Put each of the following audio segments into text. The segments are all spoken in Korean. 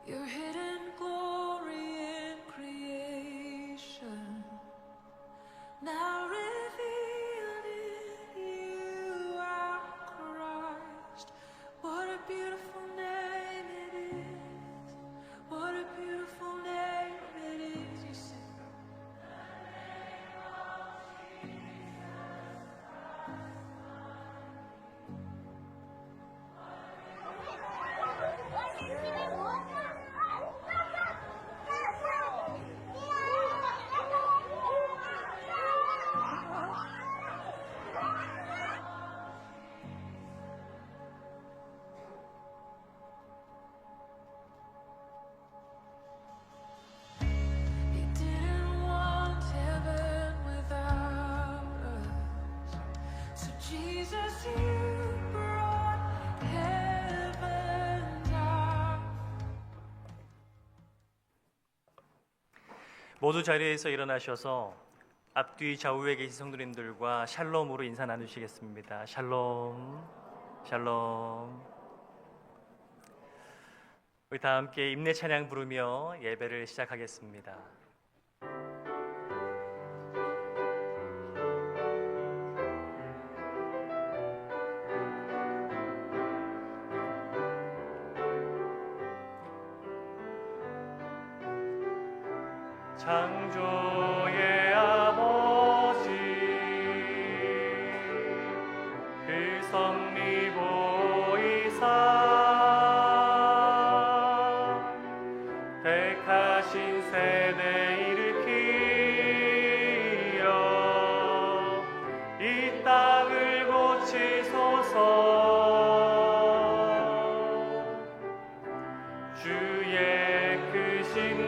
Your hidden glory in creation, now revealed in you, our Christ. What a beautiful name it is. What a beautiful name it is. You sing. You didn't want heaven without us. So Jesus, you brought heaven down. 모두 자리에서 일어나셔서 앞뒤 좌우에 계신 성도님들과 샬롬으로 인사 나누시겠습니다. 샬롬, 샬롬. 우리 다 함께 임내 찬양 부르며 예배를 시작하겠습니다. 창조의 아버지 그 섭리 보이사 택하신 세대 일으키려 이 땅을 고치소서. 주의 크신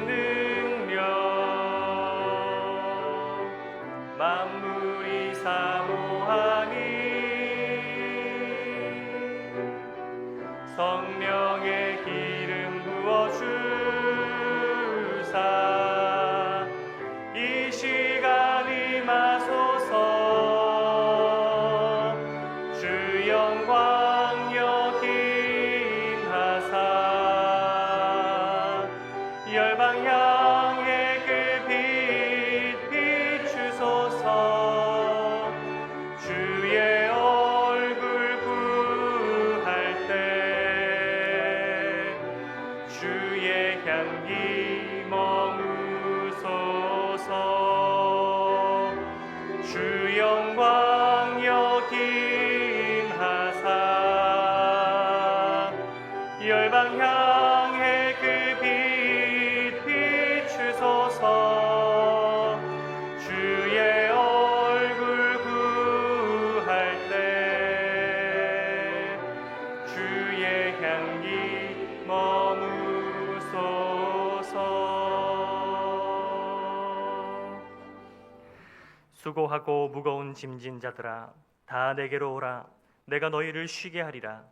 만물이 사모하니 성령의 기름 부어주사 이 시간 임하소서. 주 영광 여긴하사 열방 향해 그 주의 얼굴 구할 때 주의 향기 머무소서. 주 영광 여긴하사 열방 향해 그 빛 비추소서. 주의 얼굴 구할 때 주의 향기 머무소서. 수고하고 무거운 짐진 자들아 다 내게로 오라. 내가 너희를 쉬게 하리라.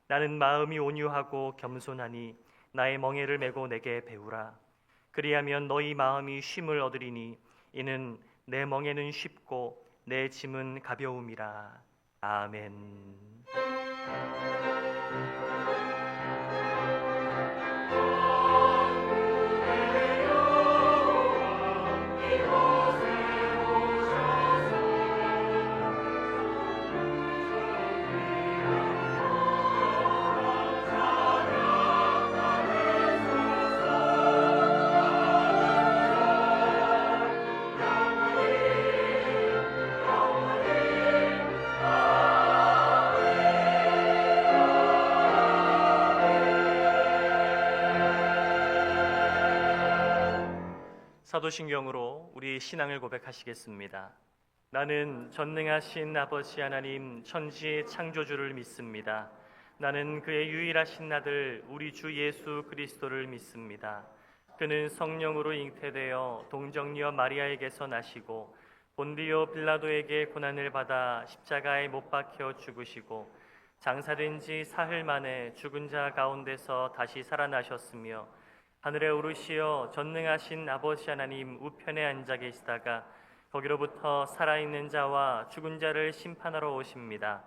나는 마음이 온유하고 겸손하니 나의 멍에를 메고 내게 배우라. 그리하면 너희 마음이 쉼을 얻으리니 이는 내 멍에는 쉽고 내 짐은 가벼움이라. 아멘. 사도신경으로 우리 신앙을 고백하시겠습니다. 나는 전능하신 아버지 하나님 천지의 창조주를 믿습니다. 나는 그의 유일하신 아들 우리 주 예수 그리스도를 믿습니다. 그는 성령으로 잉태되어 동정녀 마리아에게서 나시고 본디오 빌라도에게 고난을 받아 십자가에 못 박혀 죽으시고 장사된 지 사흘 만에 죽은 자 가운데서 다시 살아나셨으며 하늘에 오르시어 전능하신 아버지 하나님 우편에 앉아 계시다가 거기로부터 살아있는 자와 죽은 자를 심판하러 오십니다.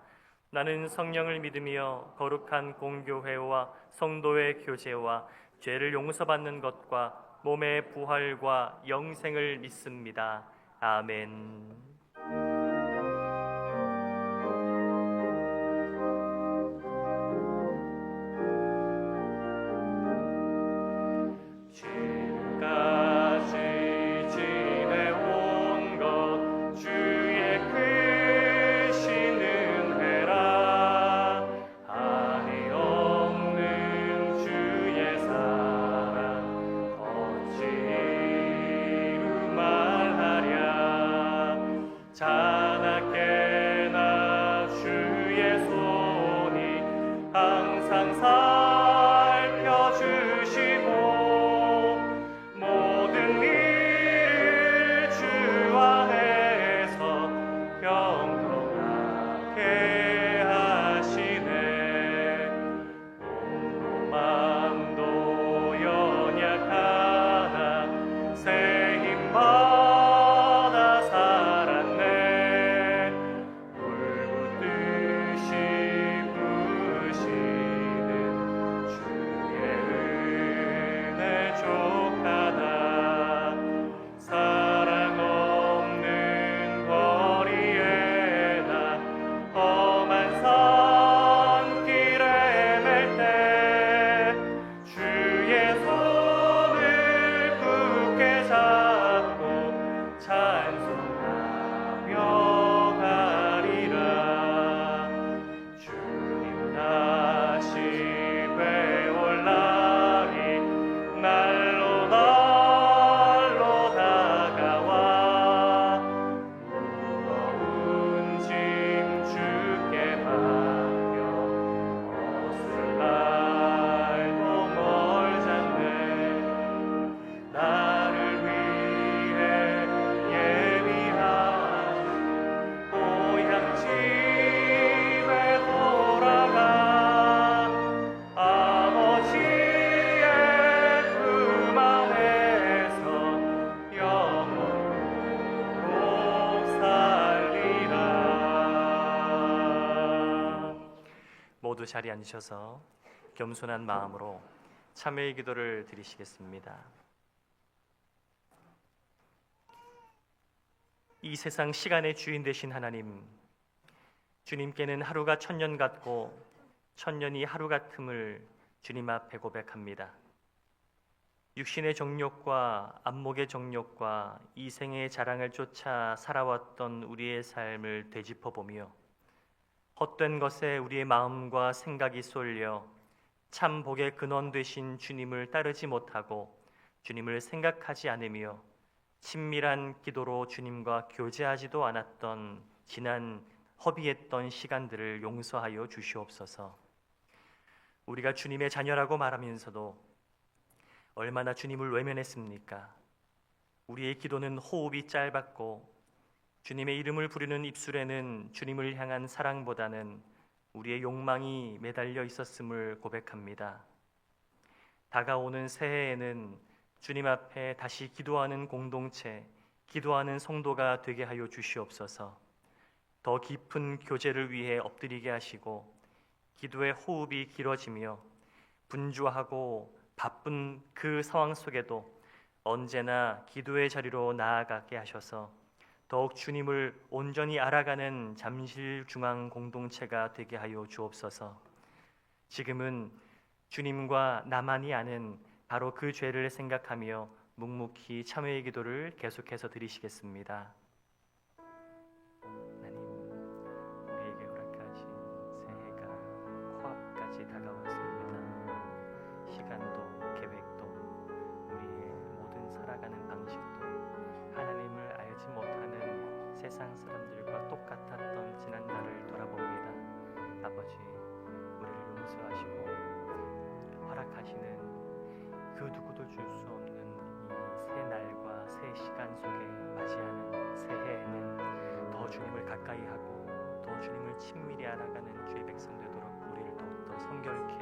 나는 성령을 믿으며 거룩한 공교회와 성도의 교제와 죄를 용서받는 것과 몸의 부활과 영생을 믿습니다. 아멘. 자나깨나 주의 손이 항상 살펴주시고 모든 일을 주 안에서 평통하게 하시네. 몸도 맘도 연약하나 새 힘 받아 살았네. 울붓듯이 부으시는 주의 은혜 족하다. 사랑 없는 거리에 나 험한 산길에 맬 때 주의 손을 굳게 잡고 찬송하며 가리라. 주님 다시 뵈올 날이 날로 날로 다가와 무거운 짐 주께 맡겨 벗을 날도 멀잖네. 나를 위해 예비하신 고향 집에 돌아가 아버지의 품 안에서 영원토록 살리라. 모두 자리에 앉으셔서 겸손한 마음으로 참회의 기도를 드리시겠습니다. 이 세상 시간의 주인 되신 하나님, 주님께는 하루가 천년 같고 천년이 하루 같음을 주님 앞에 고백합니다. 육신의 정욕과 안목의 정욕과 이생의 자랑을 쫓아 살아왔던 우리의 삶을 되짚어보며 헛된 것에 우리의 마음과 생각이 쏠려 참 복의 근원 되신 주님을 따르지 못하고 주님을 생각하지 않으며 친밀한 기도로 주님과 교제하지도 않았던 지난 허비했던 시간들을 용서하여 주시옵소서. 우리가 주님의 자녀라고 말하면서도 얼마나 주님을 외면했습니까? 우리의 기도는 호흡이 짧았고 주님의 이름을 부르는 입술에는 주님을 향한 사랑보다는 우리의 욕망이 매달려 있었음을 고백합니다. 다가오는 새해에는 주님 앞에 다시 기도하는 공동체, 기도하는 성도가 되게 하여 주시옵소서. 더 깊은 교제를 위해 엎드리게 하시고 기도의 호흡이 길어지며 분주하고 바쁜 그 상황 속에도 언제나 기도의 자리로 나아가게 하셔서 더욱 주님을 온전히 알아가는 잠실중앙 공동체가 되게 하여 주옵소서. 지금은 주님과 나만이 아는 바로 그 죄를 생각하며 묵묵히 참회의 기도를 계속해서 드리시겠습니다. 하나님, 우리에게 허락하신 새해가 코앞까지 다가왔습니다. 시간도 계획도 우리의 모든 살아가는 방식도 하나님을 알지 못하는 세상 사람들과 똑같았던 지난날을 돌아봅니다. 아버지, 우리를 용서하시고 허락하시는 그 누구도 줄 수 없는 이 새 날과 새 시간 속에 맞이하는 새해에는 더 주님을 가까이 하고 더 주님을 친밀히 알아가는 주의 백성 되도록 우리를 더욱더 성결케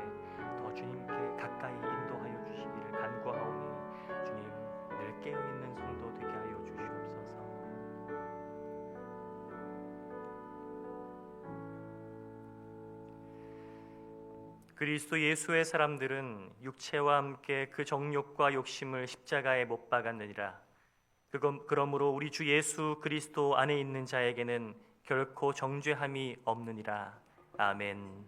더 주님께 가까이 인도하여 주시기를 간구하오니 주님 늘 깨어있는 성도 되게 하여 주시옵소서. 그리스도 예수의 사람들은 육체와 함께 그 정욕과 욕심을 십자가에 못 박았느니라. 그러므로 우리 주 예수 그리스도 안에 있는 자에게는 결코 정죄함이 없느니라. 아멘.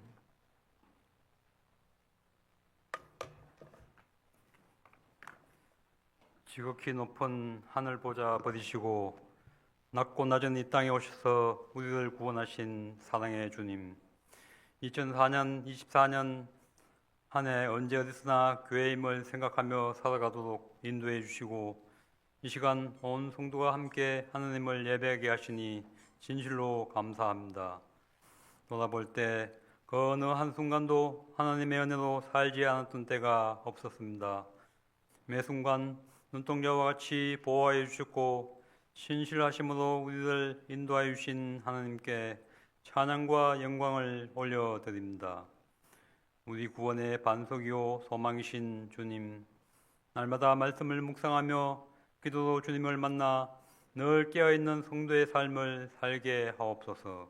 지극히 높은 하늘 보좌 버리시고 낮고 낮은 이 땅에 오셔서 우리를 구원하신 사랑의 주님, 2004년, 24년 한 해 언제 어디서나 교회임을 생각하며 살아가도록 인도해 주시고 이 시간 온 성도가 함께 하느님을 예배하게 하시니 진실로 감사합니다. 돌아볼 때 그 어느 한순간도 하나님의 은혜로 살지 않았던 때가 없었습니다. 매 순간 눈동자와 같이 보호하여 주셨고 신실하심으로 우리를 인도하여 주신 하나님께 찬양과 영광을 올려드립니다. 우리 구원의 반석이요 소망이신 주님, 날마다 말씀을 묵상하며 기도로 주님을 만나 늘 깨어있는 성도의 삶을 살게 하옵소서.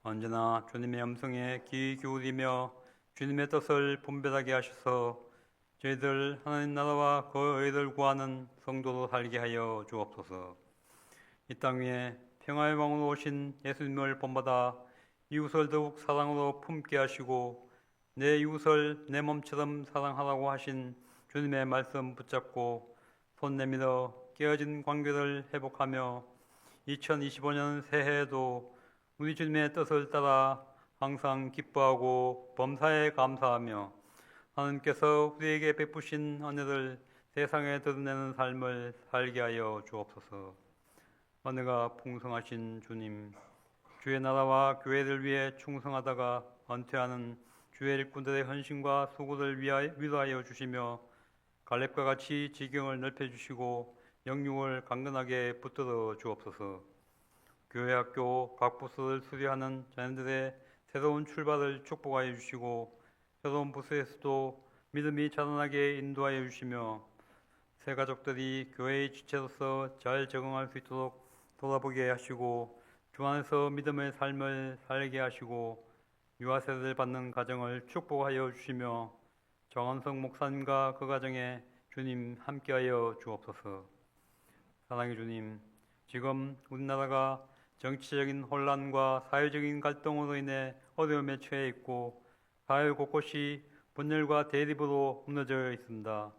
언제나 주님의 음성에 귀 기울이며 주님의 뜻을 분별하게 하셔서 저희들 하나님 나라와 그 의를 구하는 성도로 살게 하여 주옵소서. 이 땅 위에 평화의 왕으로 오신 예수님을 본받아 이웃을 더욱 사랑으로 품게 하시고 내 이웃을 내 몸처럼 사랑하라고 하신 주님의 말씀 붙잡고 손 내밀어 깨어진 관계를 회복하며 2025년 새해에도 우리 주님의 뜻을 따라 항상 기뻐하고 범사에 감사하며 하나님께서 우리에게 베푸신 은혜를 세상에 드러내는 삶을 살게 하여 주옵소서. 은혜가 풍성하신 주님, 주의 나라와 교회를 위해 충성하다가 은퇴하는 주의 일꾼들의 헌신과 수고를 위로하여 주시며 갈렙과 같이 지경을 넓혀주시고 영육을 강건하게 붙들어 주옵소서. 교회 학교 각 부서를 수료하는 자녀들의 새로운 출발을 축복하여 주시고 새로운 부서에서도 믿음이 자라나게 인도하여 주시며 새 가족들이 교회의 지체로서 잘 적응할 수 있도록 돌아보게 하시고 주 안에서 믿음의 삶을 살게 하시고 유아 세대를 받는 가정을 축복하여 주시며 정원석 목사님과 그 가정에 주님 함께하여 주옵소서. 사랑의 주님, 지금 우리나라가 정치적인 혼란과 사회적인 갈등으로 인해 어려움에 처해 있고 사회 곳곳이 분열과 대립으로 무너져 있습니다.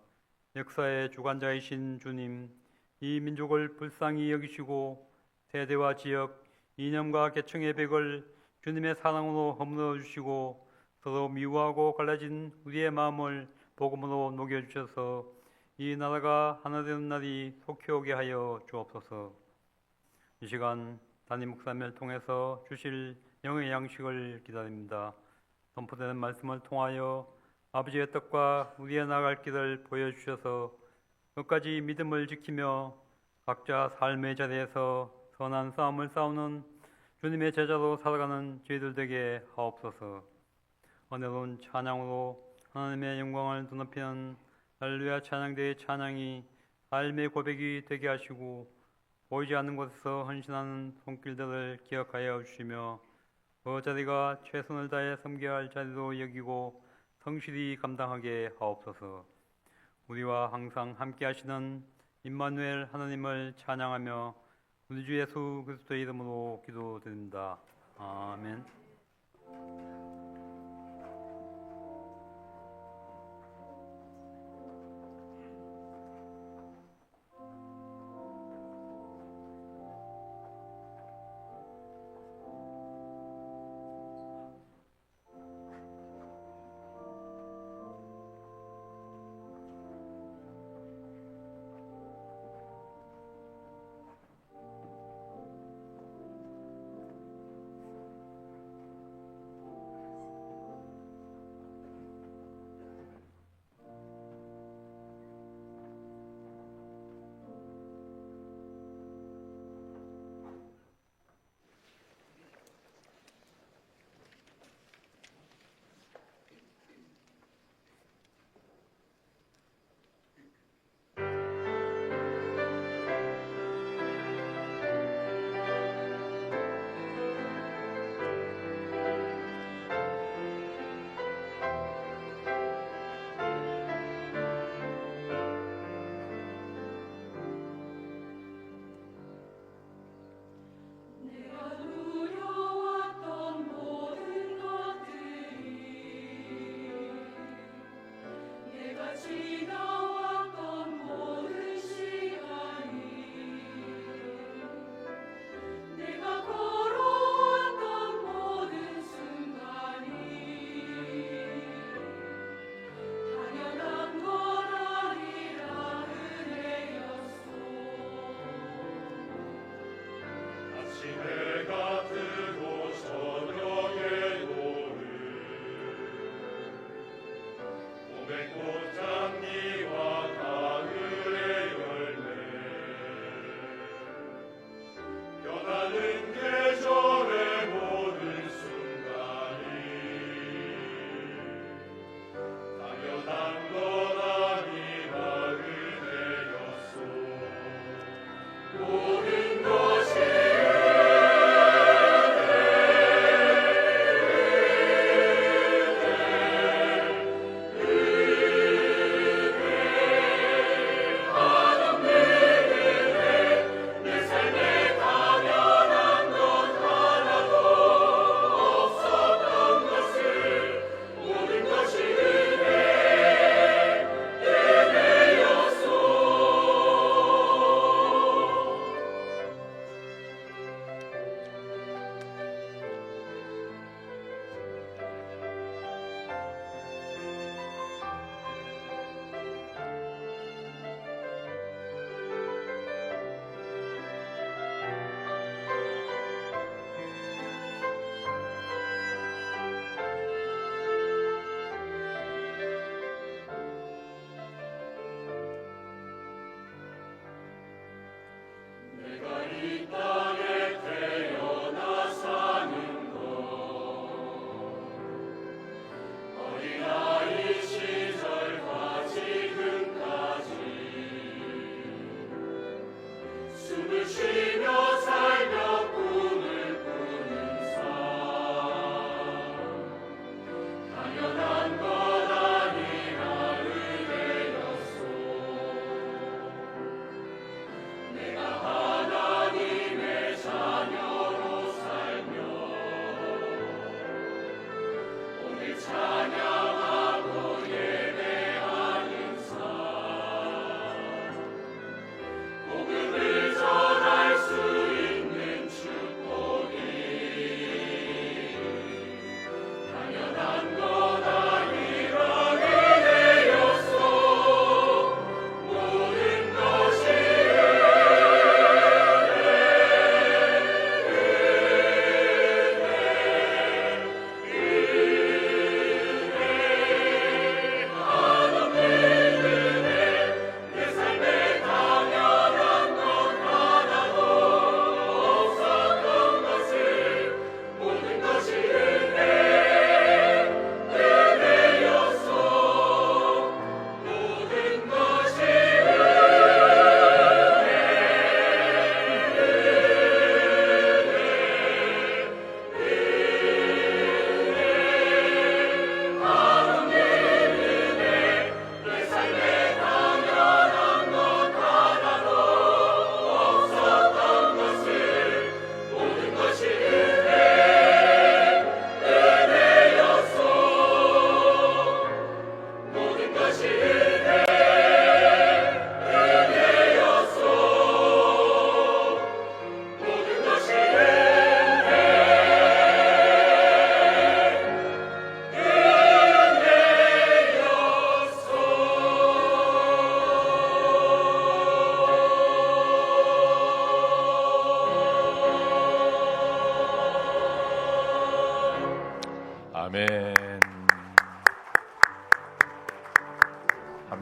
역사의 주관자이신 주님, 이 민족을 불쌍히 여기시고 세대와 지역, 이념과 계층의 벽을 주님의 사랑으로 허물어 주시고 서로 미워하고 갈라진 우리의 마음을 복음으로 녹여주셔서 이 나라가 하나 되는 날이 속히 오게 하여 주옵소서. 이 시간 담임 목사님을 통해서 주실 영의 양식을 기다립니다. 선포되는 말씀을 통하여 아버지의 뜻과 우리의 나아갈 길을 보여주셔서 끝까지 믿음을 지키며 각자 삶의 자리에서 선한 싸움을 싸우는 주님의 제자로 살아가는 저희들 되게 하옵소서. 은혜로운 찬양으로 하나님의 영광을 드높이는 할렐루야 찬양대의 찬양이 삶의 고백이 되게 하시고 보이지 않는 곳에서 헌신하는 손길들을 기억하여 주시며 그 자리가 최선을 다해 섬겨야 할 자리로 여기고 성실히 감당하게 하옵소서. 우리와 항상 함께 하시는 임마누엘 하나님을 찬양하며 우리 주 예수 그리스도의 이름으로 기도드립니다. 아멘.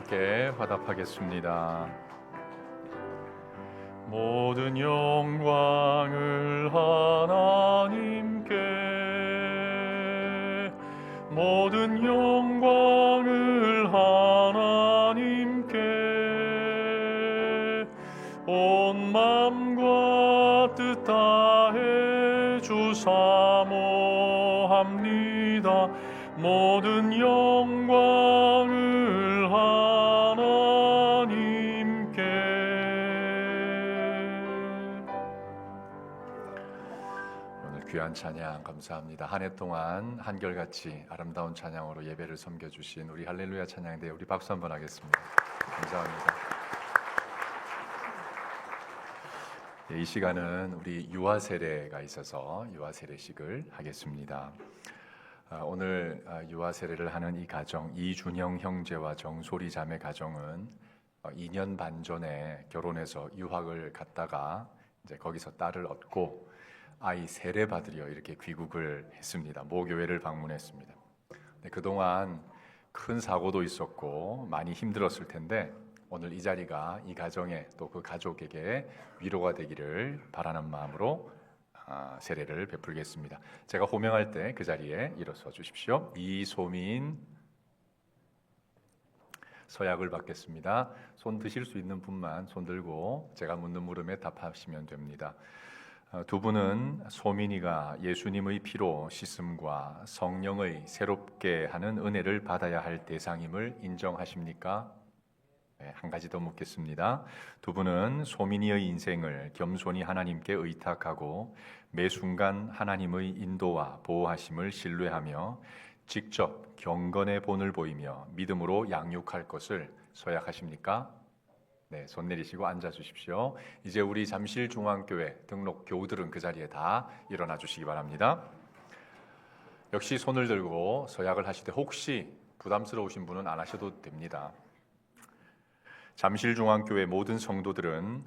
함께 화답하겠습니다. 모든 영광을 하나님께, 모든 영광을 하나님께, 온 맘과 뜻 다해 주 사모합니다. 모든 영광을 하나님께. 오늘 귀한 찬양 감사합니다. 한 해 동안 한결같이 아름다운 찬양으로 예배를 섬겨주신 우리 할렐루야 찬양대 우리 박수 한번 하겠습니다. 감사합니다. 이 시간은 우리 유아 세례가 있어서 유아 세례식을 하겠습니다. 오늘 유아 세례를 하는 이 가정, 이준영 형제와 정소리 자매 가정은 2년 반 전에 결혼해서 유학을 갔다가 이제 거기서 딸을 얻고 아이 세례 받으려 이렇게 귀국을 했습니다. 모 교회를 방문했습니다. 그동안 큰 사고도 있었고 많이 힘들었을 텐데 오늘 이 자리가 이 가정에 또 그 가족에게 위로가 되기를 바라는 마음으로 세례를 베풀겠습니다. 제가 호명할 때 그 자리에 일어서 주십시오. 이소민 서약을 받겠습니다. 손 드실 수 있는 분만 손 들고 제가 묻는 물음에 답하시면 됩니다. 두 분은 소민이가 예수님의 피로 씻음과 성령의 새롭게 하는 은혜를 받아야 할 대상임을 인정하십니까? 네, 한 가지 더 묻겠습니다. 두 분은 소민이의 인생을 겸손히 하나님께 의탁하고 매 순간 하나님의 인도와 보호하심을 신뢰하며 직접 경건의 본을 보이며 믿음으로 양육할 것을 서약하십니까? 네, 손 내리시고 앉아 주십시오. 이제 우리 잠실중앙교회 등록 교우들은 그 자리에 다 일어나 주시기 바랍니다. 역시 손을 들고 서약을 하실 때 혹시 부담스러우신 분은 안 하셔도 됩니다. 잠실중앙교회 모든 성도들은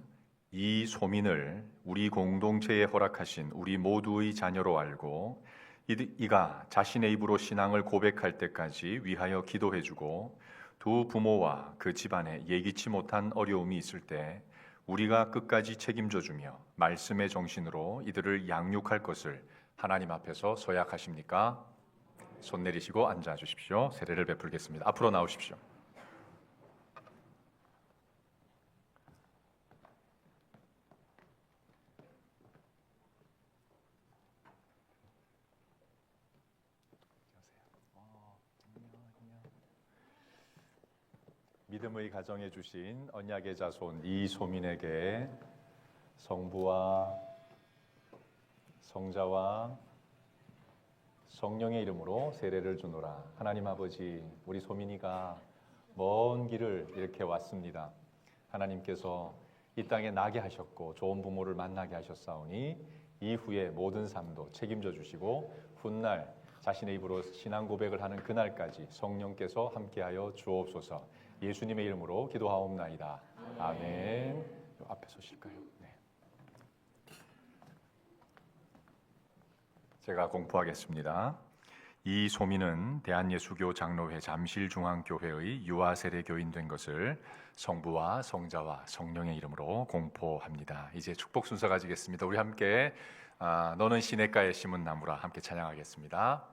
이 소민을 우리 공동체에 허락하신 우리 모두의 자녀로 알고 이가 자신의 입으로 신앙을 고백할 때까지 위하여 기도해주고 두 부모와 그 집안에 예기치 못한 어려움이 있을 때 우리가 끝까지 책임져주며 말씀의 정신으로 이들을 양육할 것을 하나님 앞에서 서약하십니까? 손 내리시고 앉아 주십시오. 세례를 베풀겠습니다. 앞으로 나오십시오. 믿음의 가정에 주신 언약의 자손 이소민에게 성부와 성자와 성령의 이름으로 세례를 주노라. 하나님 아버지, 우리 소민이가 먼 길을 이렇게 왔습니다. 하나님께서 이 땅에 나게 하셨고 좋은 부모를 만나게 하셨사오니 이후에 모든 삶도 책임져 주시고 훗날 자신의 입으로 신앙 고백을 하는 그날까지 성령께서 함께하여 주옵소서. 예수님의 이름으로 기도하옵나이다. 아멘. 앞에 서실까요? 네. 제가 공포하겠습니다. 이 소민은 대한예수교 장로회 잠실중앙교회의 유아세례 교인 된 것을 성부와 성자와 성령의 이름으로 공포합니다. 이제 축복 순서 가지겠습니다. 우리 함께 너는 시냇가에 심은 나무라 함께 찬양하겠습니다.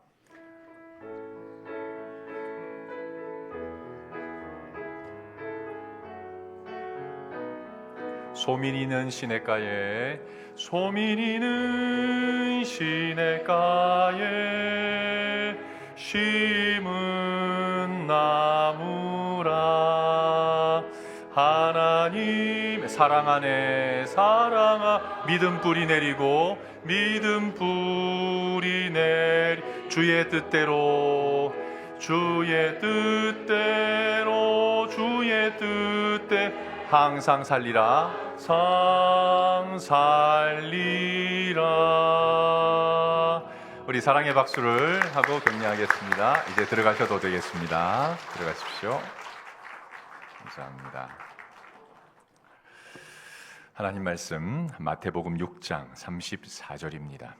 소민이는 시냇가에 소민이는 시냇가에 심은 나무라. 하나님 사랑 안에 사랑아 믿음 뿌리 내리고 믿음 뿌리 내리 주의 뜻대로 주의 뜻대로 주의 뜻대 항상 살리라 살리라. 우리 사랑의 박수를 하고 격려하겠습니다. 이제 들어가셔도 되겠습니다. 들어가십시오. 감사합니다. 하나님 말씀 마태복음 6장 34절입니다.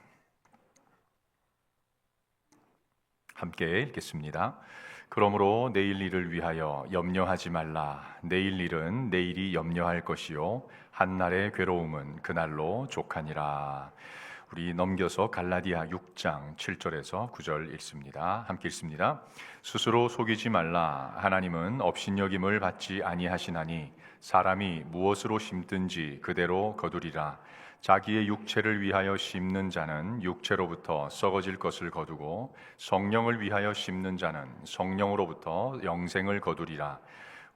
함께 읽겠습니다. 그러므로 내일 일을 위하여 염려하지 말라. 내일 일은 내일이 염려할 것이요 한날의 괴로움은 그날로 족하니라. 우리 넘겨서 갈라디아 6장 7절에서 9절 읽습니다. 함께 읽습니다. 스스로 속이지 말라. 하나님은 업신여김을 받지 아니하시나니 사람이 무엇으로 심든지 그대로 거두리라. 자기의 육체를 위하여 심는 자는 육체로부터 썩어질 것을 거두고 성령을 위하여 심는 자는 성령으로부터 영생을 거두리라.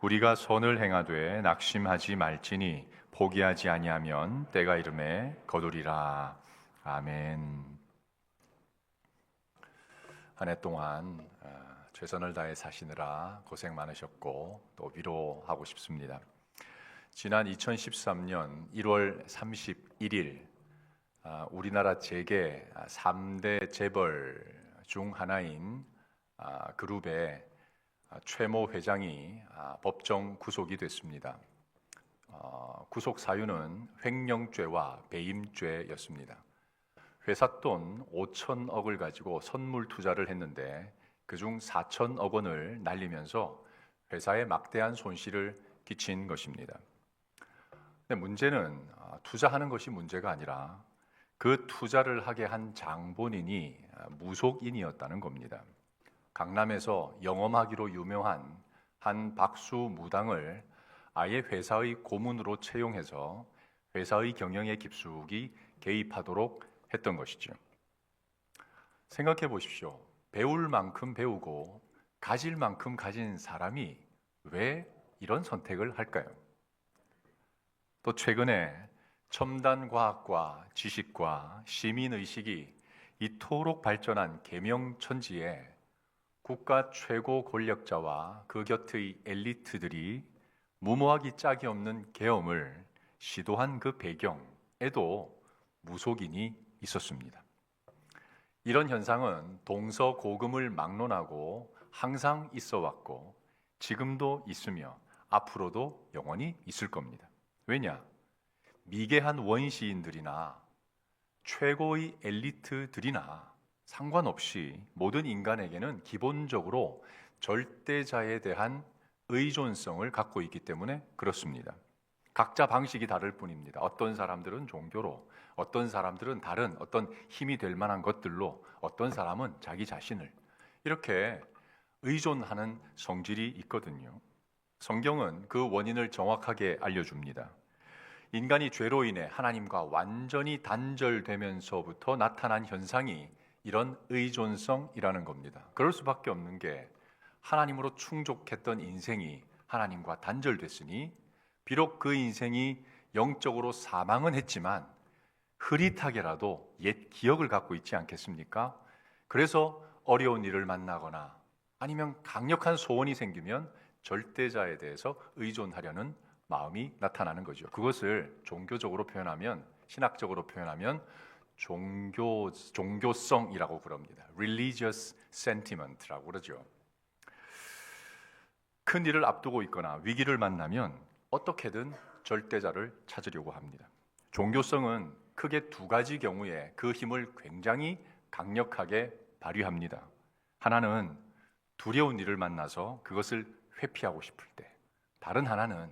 우리가 선을 행하되 낙심하지 말지니 포기하지 아니하면 때가 이름에 거두리라. 아멘. 한 해 동안 최선을 다해 사시느라 고생 많으셨고 또 위로하고 싶습니다. 지난 2013년 1월 31일 우리나라 재계 3대 재벌 중 하나인 그룹의 최모 회장이 법정 구속이 됐습니다. 구속 사유는 횡령죄와 배임죄였습니다. 회사 돈 5천억을 가지고 선물 투자를 했는데 그중 4천억 원을 날리면서 회사에 막대한 손실을 끼친 것입니다. 근데 문제는 투자하는 것이 문제가 아니라 그 투자를 하게 한 장본인이 무속인이었다는 겁니다. 강남에서 영업하기로 유명한 한 박수 무당을 아예 회사의 고문으로 채용해서 회사의 경영에 깊숙이 개입하도록 했던 것이죠. 생각해 보십시오. 배울 만큼 배우고 가질 만큼 가진 사람이 왜 이런 선택을 할까요? 또 최근에 첨단 과학과 지식과 시민의식이 이토록 발전한 계명천지에 국가 최고 권력자와 그 곁의 엘리트들이 무모하기 짝이 없는 계엄을 시도한 그 배경에도 무속인이 있었습니다. 이런 현상은 동서고금을 막론하고 항상 있어 왔고 지금도 있으며 앞으로도 영원히 있을 겁니다. 왜냐? 미개한 원시인들이나 최고의 엘리트들이나 상관없이 모든 인간에게는 기본적으로 절대자에 대한 의존성을 갖고 있기 때문에 그렇습니다. 각자 방식이 다를 뿐입니다. 어떤 사람들은 종교로, 어떤 사람들은 다른 어떤 힘이 될 만한 것들로, 어떤 사람은 자기 자신을 이렇게 의존하는 성질이 있거든요. 성경은 그 원인을 정확하게 알려줍니다. 인간이 죄로 인해 하나님과 완전히 단절되면서부터 나타난 현상이 이런 의존성이라는 겁니다. 그럴 수밖에 없는 게 하나님으로 충족했던 인생이 하나님과 단절됐으니 비록 그 인생이 영적으로 사망은 했지만 흐릿하게라도 옛 기억을 갖고 있지 않겠습니까? 그래서 어려운 일을 만나거나 아니면 강력한 소원이 생기면 절대자에 대해서 의존하려는 마음이 나타나는 거죠. 그것을 종교적으로 표현하면, 신학적으로 표현하면 종교성이라고 그럽니다. Religious sentiment라고 그러죠. 큰 일을 앞두고 있거나 위기를 만나면 어떻게든 절대자를 찾으려고 합니다. 종교성은 크게 두 가지 경우에 그 힘을 굉장히 강력하게 발휘합니다. 하나는 두려운 일을 만나서 그것을 회피하고 싶을 때, 다른 하나는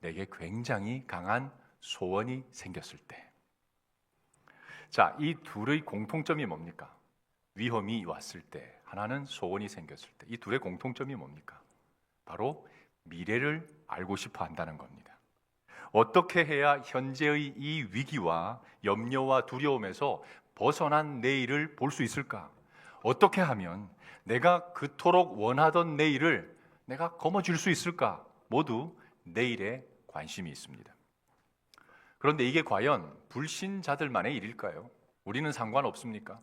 내게 굉장히 강한 소원이 생겼을 때. 자, 이 둘의 공통점이 뭡니까? 위험이 왔을 때, 하나는 소원이 생겼을 때. 이 둘의 공통점이 뭡니까? 바로 미래를 알고 싶어 한다는 겁니다. 어떻게 해야 현재의 이 위기와 염려와 두려움에서 벗어난 내일을 볼 수 있을까? 어떻게 하면 내가 그토록 원하던 내일을 내가 거머쥘 수 있을까? 모두 내일에 관심이 있습니다. 그런데 이게 과연 불신자들만의 일일까요? 우리는 상관없습니까?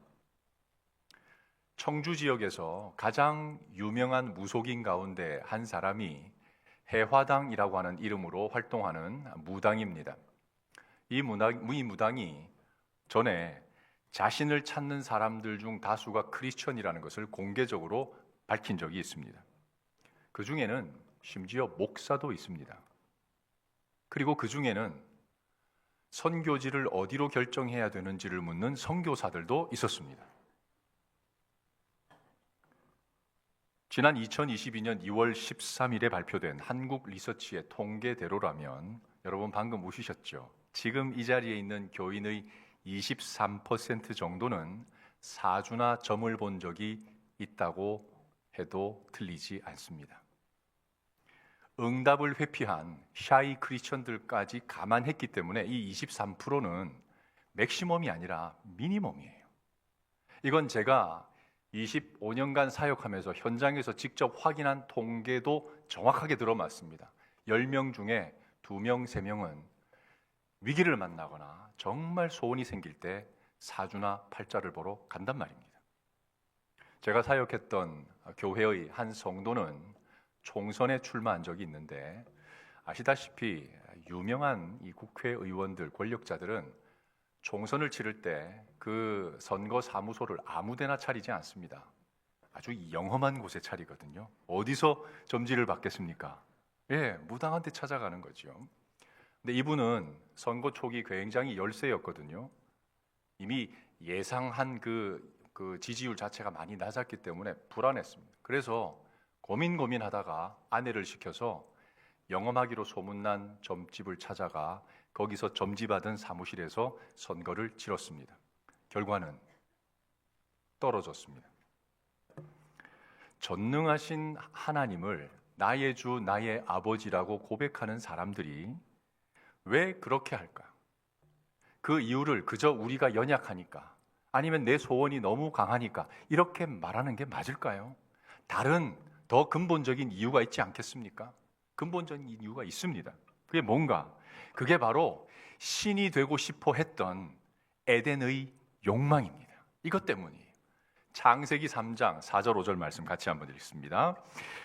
청주 지역에서 가장 유명한 무속인 가운데 한 사람이 해화당이라고 하는 이름으로 활동하는 무당입니다. 이 무당이 전에 자신을 찾는 사람들 중 다수가 크리스천이라는 것을 공개적으로 밝힌 적이 있습니다. 그 중에는 심지어 목사도 있습니다. 그리고 그 중에는 선교지를 어디로 결정해야 되는지를 묻는 선교사들도 있었습니다. 지난 2022년 2월 13일에 발표된 한국 리서치의 통계대로라면 여러분 방금 우시셨죠? 지금 이 자리에 있는 교인의 23% 정도는 사주나 점을 본 적이 있다고 해도 틀리지 않습니다. 응답을 회피한 샤이 크리스천들까지 감안했기 때문에 이 23%는 맥시멈이 아니라 미니멈이에요. 이건 제가 25년간 사역하면서 현장에서 직접 확인한 통계도 정확하게 들어맞습니다. 10명 중에 2명, 3명은 위기를 만나거나 정말 소원이 생길 때 사주나 팔자를 보러 간단 말입니다. 제가 사역했던 교회의 한 성도는 총선에 출마한 적이 있는데 아시다시피 유명한 이 국회의원들, 권력자들은 총선을 치를 때 그 선거 사무소를 아무데나 차리지 않습니다. 아주 영험한 곳에 차리거든요. 어디서 점지를 받겠습니까? 무당한 데 찾아가는 거죠. 근데 이분은 선거 초기 굉장히 열세였거든요. 이미 예상한 그 지지율 자체가 많이 낮았기 때문에 불안했습니다. 그래서 고민하다가 아내를 시켜서 영험하기로 소문난 점집을 찾아가 거기서 점지받은 사무실에서 선거를 치렀습니다. 결과는 떨어졌습니다. 전능하신 하나님을 나의 주, 나의 아버지라고 고백하는 사람들이 왜 그렇게 할까? 그 이유를 그저 우리가 연약하니까 아니면 내 소원이 너무 강하니까 이렇게 말하는 게 맞을까요? 다른 더 근본적인 이유가 있지 않겠습니까? 근본적인 이유가 있습니다. 그게 뭔가? 그게 바로 신이 되고 싶어 했던 에덴의 욕망입니다. 이것 때문이에요. 창세기 3장 4절 5절 말씀 같이 한번 읽습니다.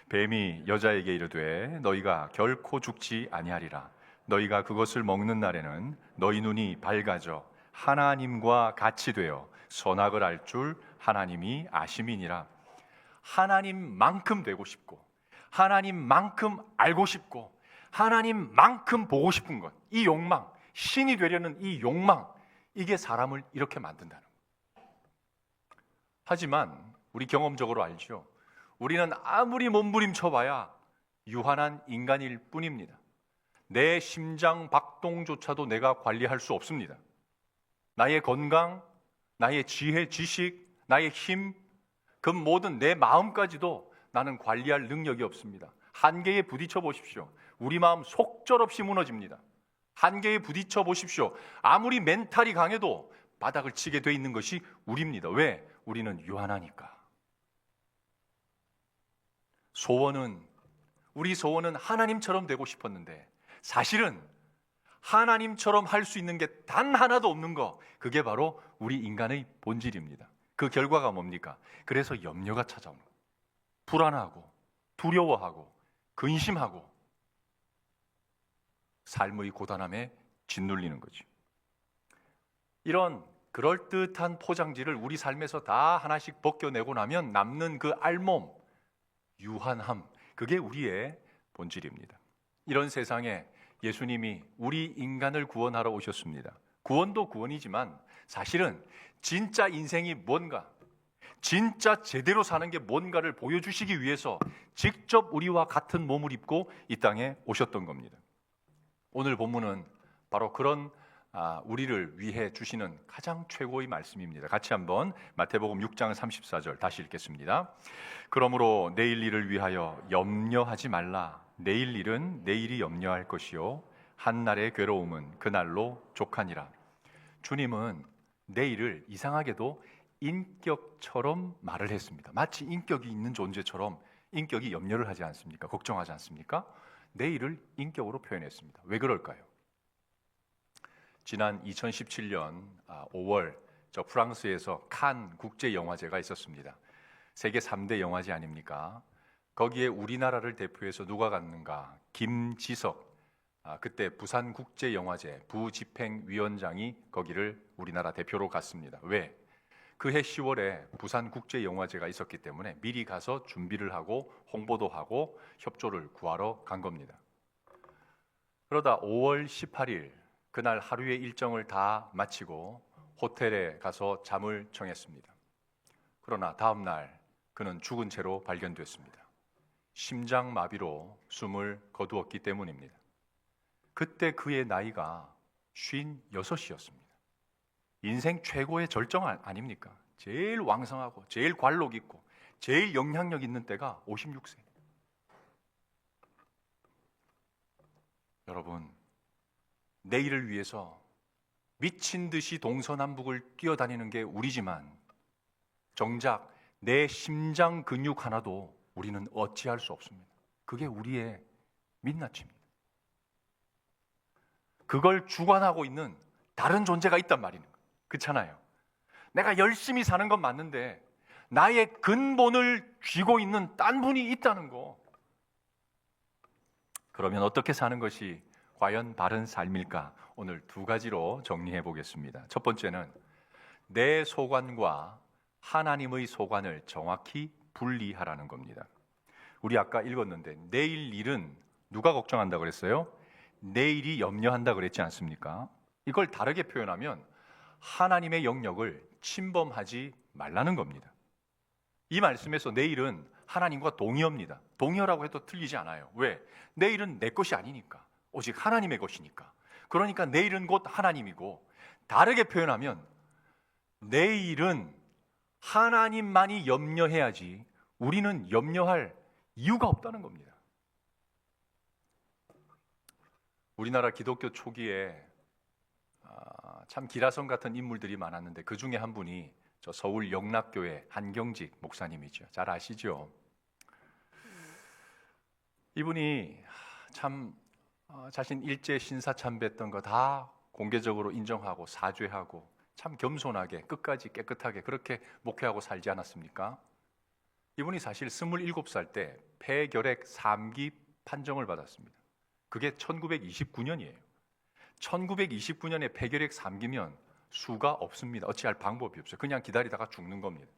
뱀이 여자에게 이르되 너희가 결코 죽지 아니하리라. 너희가 그것을 먹는 날에는 너희 눈이 밝아져 하나님과 같이 되어 선악을 알 줄 하나님이 아심이니라. 하나님만큼 되고 싶고 하나님만큼 알고 싶고 하나님만큼 보고 싶은 것, 이 욕망, 신이 되려는 이 욕망, 이게 사람을 이렇게 만든다는 거예요. 하지만 우리 경험적으로 알죠. 우리는 아무리 몸부림쳐봐야 유한한 인간일 뿐입니다. 내 심장 박동조차도 내가 관리할 수 없습니다. 나의 건강, 나의 지혜, 지식, 나의 힘, 그 모든 내 마음까지도 나는 관리할 능력이 없습니다. 한계에 부딪혀 보십시오. 우리 마음 속절없이 무너집니다. 한계에 부딪혀 보십시오. 아무리 멘탈이 강해도 바닥을 치게 돼 있는 것이 우리입니다. 왜? 우리는 유한하니까. 우리 소원은 하나님처럼 되고 싶었는데 사실은 하나님처럼 할 수 있는 게 단 하나도 없는 거, 그게 바로 우리 인간의 본질입니다. 그 결과가 뭡니까? 그래서 염려가 찾아오는 거예요. 불안하고 두려워하고 근심하고 삶의 고단함에 짓눌리는 거죠. 이런 그럴듯한 포장지를 우리 삶에서 다 하나씩 벗겨내고 나면 남는 그 알몸, 유한함, 그게 우리의 본질입니다. 이런 세상에 예수님이 우리 인간을 구원하러 오셨습니다. 구원도 구원이지만 사실은 진짜 인생이 뭔가, 진짜 제대로 사는 게 뭔가를 보여주시기 위해서 직접 우리와 같은 몸을 입고 이 땅에 오셨던 겁니다. 오늘 본문은 바로 그런 우리를 위해 주시는 가장 최고의 말씀입니다. 같이 한번 마태복음 6장 34절 다시 읽겠습니다. 그러므로 내일 일을 위하여 염려하지 말라. 내일 일은 내일이 염려할 것이요 한날의 괴로움은 그날로 족하니라. 주님은 내일을 이상하게도 인격처럼 말을 했습니다. 마치 인격이 있는 존재처럼 인격이 염려를 하지 않습니까? 걱정하지 않습니까? 내일을 인격으로 표현했습니다. 왜 그럴까요? 지난 2017년 5월 저 프랑스에서 칸 국제영화제가 있었습니다. 세계 3대 영화제 아닙니까? 거기에 우리나라를 대표해서 누가 갔는가? 김지석, 그때 부산국제영화제 부집행위원장이 거기를 우리나라 대표로 갔습니다. 왜? 그해 10월에 부산국제영화제가 있었기 때문에 미리 가서 준비를 하고 홍보도 하고 협조를 구하러 간 겁니다. 그러다 5월 18일 그날 하루의 일정을 다 마치고 호텔에 가서 잠을 청했습니다. 그러나 다음 날 그는 죽은 채로 발견됐습니다. 심장마비로 숨을 거두었기 때문입니다. 그때 그의 나이가 56이었습니다. 인생 최고의 절정 아닙니까? 제일 왕성하고 제일 관록 있고 제일 영향력 있는 때가 56세. 여러분, 내일을 위해서 미친 듯이 동서남북을 뛰어다니는 게 우리지만 정작 내 심장 근육 하나도 우리는 어찌할 수 없습니다. 그게 우리의 민낯입니다. 그걸 주관하고 있는 다른 존재가 있단 말이에요. 그렇잖아요. 내가 열심히 사는 건 맞는데 나의 근본을 쥐고 있는 딴 분이 있다는 거. 그러면 어떻게 사는 것이 과연 바른 삶일까? 오늘 두 가지로 정리해 보겠습니다. 첫 번째는 내 소관과 하나님의 소관을 정확히 분리하라는 겁니다. 우리 아까 읽었는데 내일 일은 누가 걱정한다고 그랬어요? 내일이 염려한다 그랬지 않습니까? 이걸 다르게 표현하면 하나님의 영역을 침범하지 말라는 겁니다. 이 말씀에서 내일은 하나님과 동의어입니다. 동의어라고 해도 틀리지 않아요. 왜? 내일은 내 것이 아니니까. 오직 하나님의 것이니까. 그러니까 내일은 곧 하나님이고, 다르게 표현하면 내일은 하나님만이 염려해야지 우리는 염려할 이유가 없다는 겁니다. 우리나라 기독교 초기에 참 기라성 같은 인물들이 많았는데 그 중에 한 분이 저 서울 영락교회 한경직 목사님이죠. 잘 아시죠? 이분이 참 자신 일제 신사참배했던 거 다 공개적으로 인정하고 사죄하고 참 겸손하게 끝까지 깨끗하게 그렇게 목회하고 살지 않았습니까? 이분이 사실 27살 때 폐결핵 3기 판정을 받았습니다. 그게 1929년이에요. 1929년에 폐결핵 3기면 수가 없습니다. 어찌할 방법이 없어요. 그냥 기다리다가 죽는 겁니다.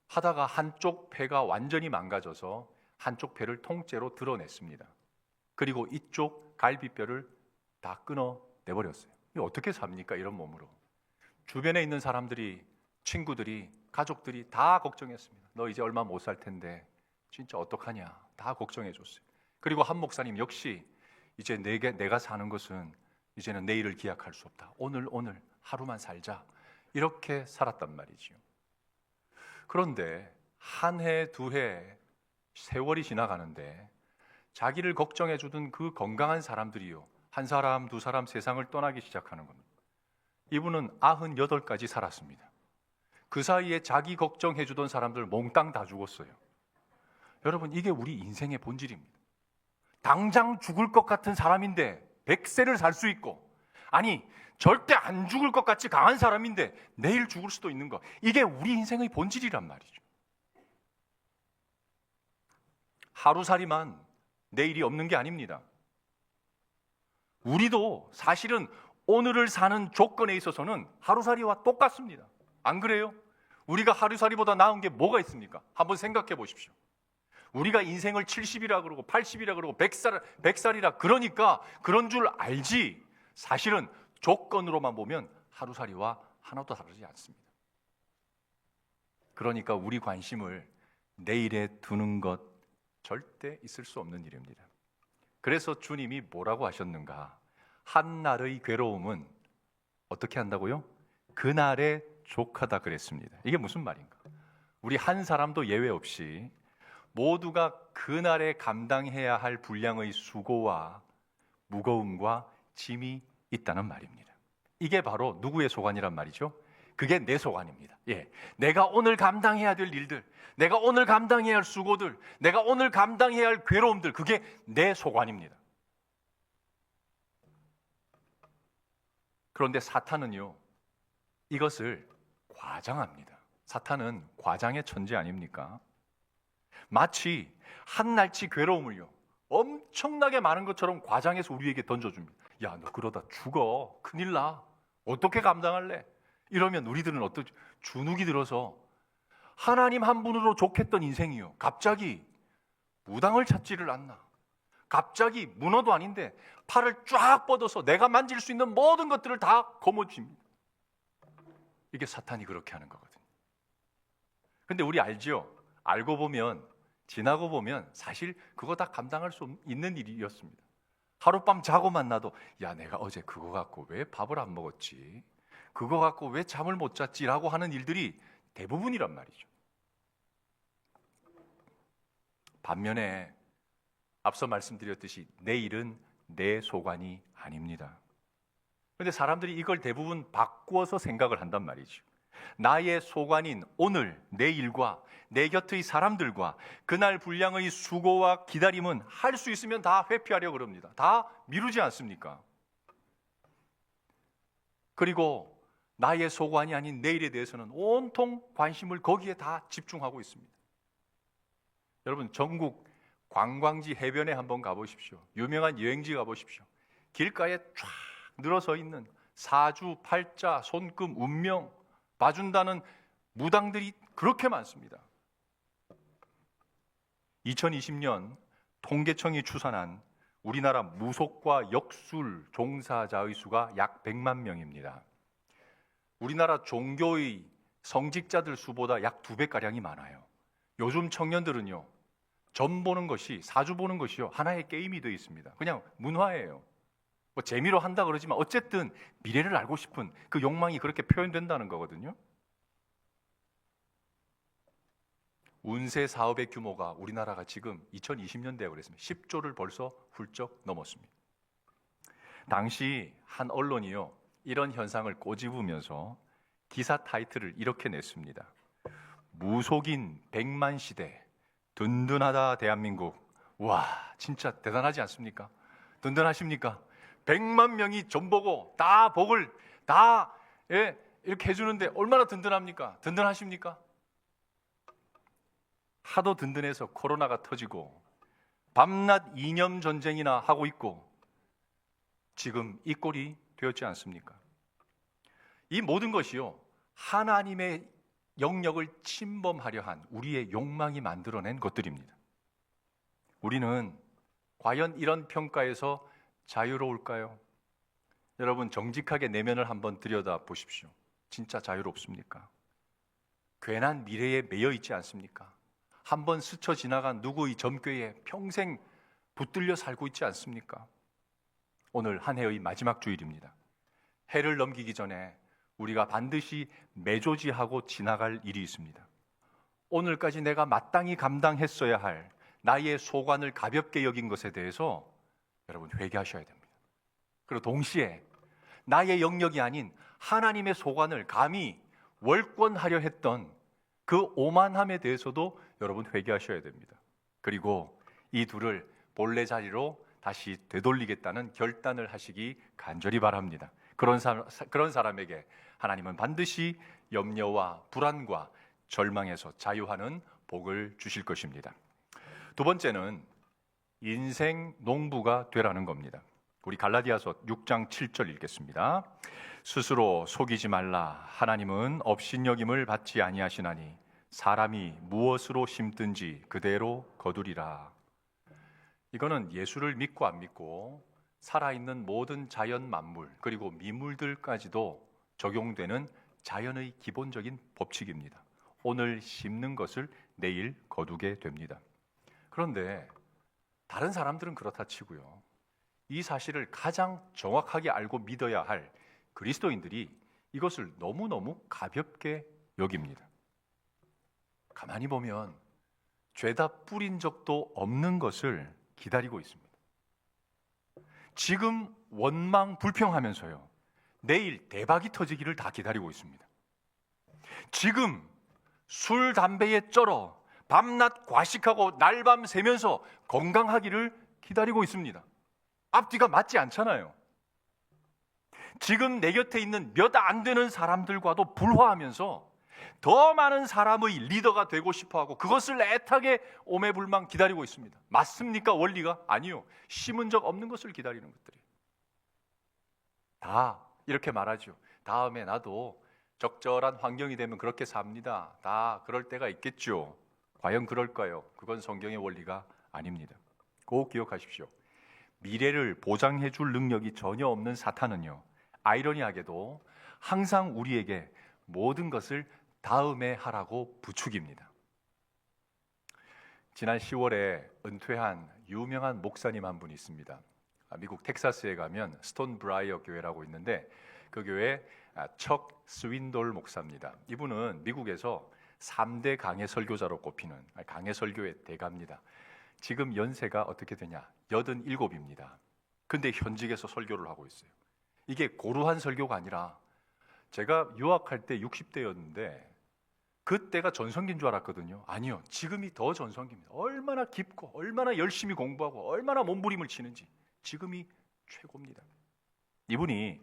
하다가 한쪽 폐가 완전히 망가져서 한쪽 폐를 통째로 드러냈습니다. 그리고 이쪽 갈비뼈를 다 끊어내버렸어요. 이거 어떻게 삽니까? 이런 몸으로. 주변에 있는 사람들이, 친구들이, 가족들이 다 걱정했습니다. 너 이제 얼마 못 살 텐데 진짜 어떡하냐. 다 걱정해줬어요. 그리고 한 목사님 역시 이제 내가 사는 것은 이제는 내일을 기약할 수 없다. 오늘 하루만 살자. 이렇게 살았단 말이지요. 그런데 한 해, 두 해 세월이 지나가는데 자기를 걱정해 주던 그 건강한 사람들이요. 한 사람, 두 사람 세상을 떠나기 시작하는 겁니다. 이분은 98까지 살았습니다. 그 사이에 자기 걱정해 주던 사람들 몽땅 다 죽었어요. 여러분, 이게 우리 인생의 본질입니다. 당장 죽을 것 같은 사람인데 100세를 살 수 있고, 아니 절대 안 죽을 것 같이 강한 사람인데 내일 죽을 수도 있는 거. 이게 우리 인생의 본질이란 말이죠. 하루살이만 내일이 없는 게 아닙니다. 우리도 사실은 오늘을 사는 조건에 있어서는 하루살이와 똑같습니다. 안 그래요? 우리가 하루살이보다 나은 게 뭐가 있습니까? 한번 생각해 보십시오. 우리가 인생을 70이라 그러고 80이라 그러고 100살이라 그러니까 그런 줄 알지, 사실은 조건으로만 보면 하루살이와 하나도 다르지 않습니다. 그러니까 우리 관심을 내일에 두는 것 절대 있을 수 없는 일입니다. 그래서 주님이 뭐라고 하셨는가? 한날의 괴로움은 어떻게 한다고요? 그날에 족하다 그랬습니다. 이게 무슨 말인가? 우리 한 사람도 예외 없이 모두가 그날에 감당해야 할 분량의 수고와 무거움과 짐이 있다는 말입니다. 이게 바로 누구의 소관이란 말이죠? 그게 내 소관입니다. 예, 내가 오늘 감당해야 될 일들, 내가 오늘 감당해야 할 수고들, 내가 오늘 감당해야 할 괴로움들, 그게 내 소관입니다. 그런데 사탄은요, 이것을 과장합니다. 사탄은 과장의 천재 아닙니까? 마치 한날치 괴로움을요, 엄청나게 많은 것처럼 과장해서 우리에게 던져줍니다. 야, 너 그러다 죽어. 큰일 나. 어떻게 감당할래? 이러면 우리들은 어떠지? 주눅이 들어서 하나님 한 분으로 족했던 인생이요, 갑자기 무당을 찾지를 않나. 갑자기 문어도 아닌데 팔을 쫙 뻗어서 내가 만질 수 있는 모든 것들을 다 거머쥡니다. 이게 사탄이 그렇게 하는 거거든요. 근데 우리 알죠? 알고 보면 지나고 보면 사실 그거 다 감당할 수 있는 일이었습니다. 하룻밤 자고만 나도 야, 내가 어제 그거 갖고 왜 밥을 안 먹었지? 그거 갖고 왜 잠을 못 잤지라고 하는 일들이 대부분이란 말이죠. 반면에 앞서 말씀드렸듯이 내일은 내 소관이 아닙니다. 그런데 사람들이 이걸 대부분 바꾸어서 생각을 한단 말이죠. 나의 소관인 오늘, 내일과 내 곁의 사람들과 그날 분량의 수고와 기다림은 할 수 있으면 다 회피하려고 그럽니다. 다 미루지 않습니까? 그리고 나의 소관이 아닌 내일에 대해서는 온통 관심을 거기에 다 집중하고 있습니다. 여러분, 전국 관광지 해변에 한번 가보십시오. 유명한 여행지 가보십시오. 길가에 쫙 늘어서 있는 사주, 팔자, 손금, 운명 봐준다는 무당들이 그렇게 많습니다. 2020년 통계청이 추산한 우리나라 무속과 역술 종사자의 수가 약 100만 명입니다. 우리나라 종교의 성직자들 수보다 약 2배가량이 많아요. 요즘 청년들은요, 점 보는 것이, 사주 보는 것이요, 하나의 게임이 되어 있습니다. 그냥 문화예요. 뭐 재미로 한다 그러지만 어쨌든 미래를 알고 싶은 그 욕망이 그렇게 표현된다는 거거든요. 운세 사업의 규모가 우리나라가 지금 2020년대에 그랬습니다. 10조를 벌써 훌쩍 넘었습니다. 당시 한 언론이요, 이런 현상을 꼬집으면서 기사 타이틀을 이렇게 냈습니다. 무속인 100만 시대, 든든하다 대한민국. 와, 진짜 대단하지 않습니까? 든든하십니까? 100만 명이 점 보고 다 복을 다 이렇게 해주는데 얼마나 든든합니까? 든든하십니까? 하도 든든해서 코로나가 터지고 밤낮 이념 전쟁이나 하고 있고 지금 이 꼴이 되었지 않습니까? 이 모든 것이요, 하나님의 영역을 침범하려 한 우리의 욕망이 만들어낸 것들입니다. 우리는 과연 이런 평가에서 자유로울까요? 여러분, 정직하게 내면을 한번 들여다 보십시오. 진짜 자유롭습니까? 괜한 미래에 매여 있지 않습니까? 한번 스쳐 지나간 누구의 점괘에 평생 붙들려 살고 있지 않습니까? 오늘 한 해의 마지막 주일입니다. 해를 넘기기 전에 우리가 반드시 매조지하고 지나갈 일이 있습니다. 오늘까지 내가 마땅히 감당했어야 할 나의 소관을 가볍게 여긴 것에 대해서 여러분 회개하셔야 됩니다. 그리고 동시에 나의 영역이 아닌 하나님의 소관을 감히 월권하려 했던 그 오만함에 대해서도 여러분 회개하셔야 됩니다. 그리고 이 둘을 본래 자리로 다시 되돌리겠다는 결단을 하시기 간절히 바랍니다. 그런 사람에게 하나님은 반드시 염려와 불안과 절망에서 자유하는 복을 주실 것입니다. 두 번째는 인생 농부가 되라는 겁니다. 우리 갈라디아서 6장 7절 읽겠습니다. 스스로 속이지 말라. 하나님은 업신여김을 받지 아니하시나니 사람이 무엇으로 심든지 그대로 거두리라. 이거는 예수를 믿고 안 믿고 살아있는 모든 자연 만물 그리고 미물들까지도 적용되는 자연의 기본적인 법칙입니다. 오늘 심는 것을 내일 거두게 됩니다. 그런데 다른 사람들은 그렇다 치고요, 이 사실을 가장 정확하게 알고 믿어야 할 그리스도인들이 이것을 너무너무 가볍게 여깁니다. 가만히 보면 죄다 뿌린 적도 없는 것을 기다리고 있습니다. 지금 원망 불평하면서요, 내일 대박이 터지기를 다 기다리고 있습니다. 지금 술 담배에 쩔어 밤낮 과식하고 날밤 새면서 건강하기를 기다리고 있습니다. 앞뒤가 맞지 않잖아요. 지금 내 곁에 있는 몇 안 되는 사람들과도 불화하면서 더 많은 사람의 리더가 되고 싶어하고 그것을 애타게 오매불망 기다리고 있습니다. 맞습니까? 원리가? 아니요. 심은 적 없는 것을 기다리는 것들이 다 이렇게 말하죠. 다음에 나도 적절한 환경이 되면 그렇게 삽니다. 다 그럴 때가 있겠죠. 과연 그럴까요? 그건 성경의 원리가 아닙니다. 꼭 기억하십시오. 미래를 보장해 줄 능력이 전혀 없는 사탄은요, 아이러니하게도 항상 우리에게 모든 것을 다음에 하라고 부추깁니다. 지난 10월에 은퇴한 유명한 목사님 한 분이 있습니다. 미국 텍사스에 가면 스톤 브라이어 교회라고 있는데 그 교회 척 스윈돌 목사입니다. 이분은 미국에서 3대 강해 설교자로 꼽히는 강해 설교의 대가입니다. 지금 연세가 어떻게 되냐? 87입니다. 근데 현직에서 설교를 하고 있어요. 이게 고루한 설교가 아니라 제가 유학할 때 60대였는데 그때가 전성기인 줄 알았거든요. 아니요. 지금이 더 전성기입니다. 얼마나 깊고 얼마나 열심히 공부하고 얼마나 몸부림을 치는지 지금이 최고입니다. 이분이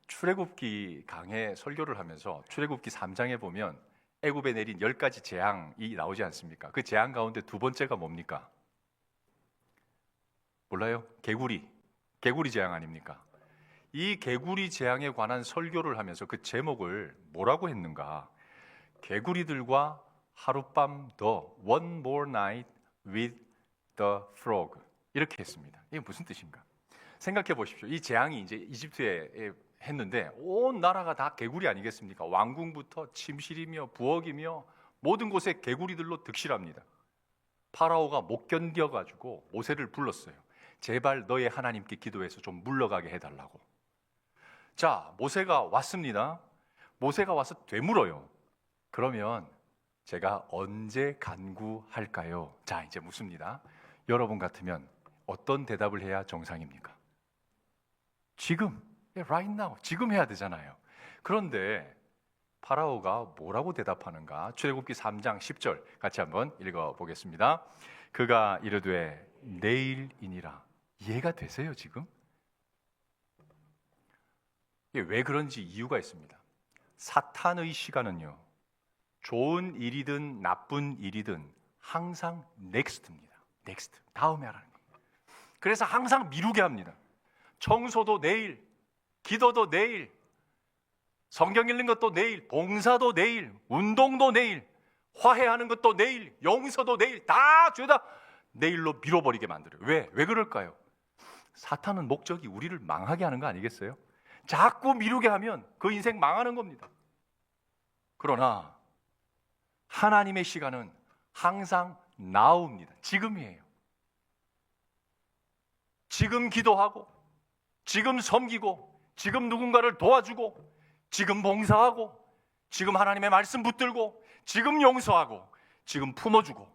출애굽기 강해 설교를 하면서 출애굽기 3장에 보면 애굽에 내린 10가지 재앙이 나오지 않습니까? 그 재앙 가운데 두 번째가 뭡니까? 몰라요? 개구리 재앙 아닙니까? 이 개구리 재앙에 관한 설교를 하면서 그 제목을 뭐라고 했는가? 개구리들과 하룻밤 더 One more night with the frog 이렇게 했습니다. 이게 무슨 뜻인가? 생각해 보십시오. 이 재앙이 이제 이집트에 했는데 온 나라가 다 개구리 아니겠습니까? 왕궁부터 침실이며 부엌이며 모든 곳에 개구리들로 득실합니다. 파라오가 못 견뎌가지고 모세를 불렀어요. 제발 너의 하나님께 기도해서 좀 물러가게 해달라고. 자, 모세가 왔습니다. 모세가 와서 되물어요. 그러면 제가 언제 간구할까요? 자, 이제 묻습니다. 여러분 같으면 어떤 대답을 해야 정상입니까? 지금, right now, 지금 해야 되잖아요. 그런데 파라오가 뭐라고 대답하는가? 출애굽기 3장 10절 같이 한번 읽어보겠습니다. 그가 이르되 내일이니라. 이해가 되세요 지금? 왜 그런지 이유가 있습니다. 사탄의 시간은요, 좋은 일이든 나쁜 일이든 항상 넥스트입니다. 넥스트, 다음에 하라는 겁니다. 그래서 항상 미루게 합니다. 청소도 내일, 기도도 내일, 성경 읽는 것도 내일, 봉사도 내일, 운동도 내일, 화해하는 것도 내일, 용서도 내일, 다 죄다 내일로 미뤄버리게 만들어요. 왜 그럴까요? 사탄은 목적이 우리를 망하게 하는 거 아니겠어요? 자꾸 미루게 하면 그 인생 망하는 겁니다. 그러나 하나님의 시간은 항상 now입니다. 지금이에요. 지금 기도하고, 지금 섬기고, 지금 누군가를 도와주고, 지금 봉사하고, 지금 하나님의 말씀 붙들고, 지금 용서하고, 지금 품어주고.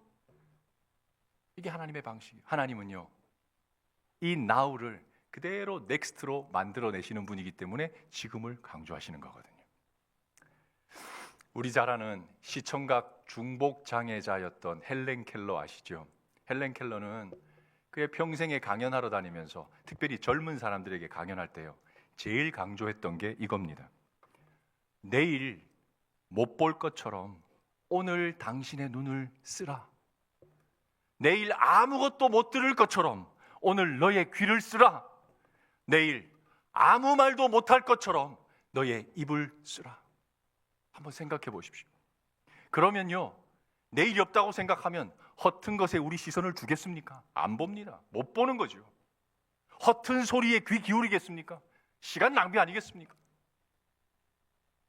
이게 하나님의 방식이에요. 하나님은요, 이 now를 그대로 넥스트로 만들어내시는 분이기 때문에 지금을 강조하시는 거거든요. 우리 잘 아는 시청각 중복 장애자였던 헬렌 켈러 아시죠? 헬렌 켈러는 그의 평생에 강연하러 다니면서 특별히 젊은 사람들에게 강연할 때요, 제일 강조했던 게 이겁니다. 내일 못 볼 것처럼 오늘 당신의 눈을 쓰라. 내일 아무것도 못 들을 것처럼 오늘 너의 귀를 쓰라. 내일 아무 말도 못할 것처럼 너의 입을 쓰라. 한번 생각해 보십시오. 그러면요, 내일이 없다고 생각하면 허튼 것에 우리 시선을 두겠습니까? 안 봅니다. 못 보는 거죠. 허튼 소리에 귀 기울이겠습니까? 시간 낭비 아니겠습니까?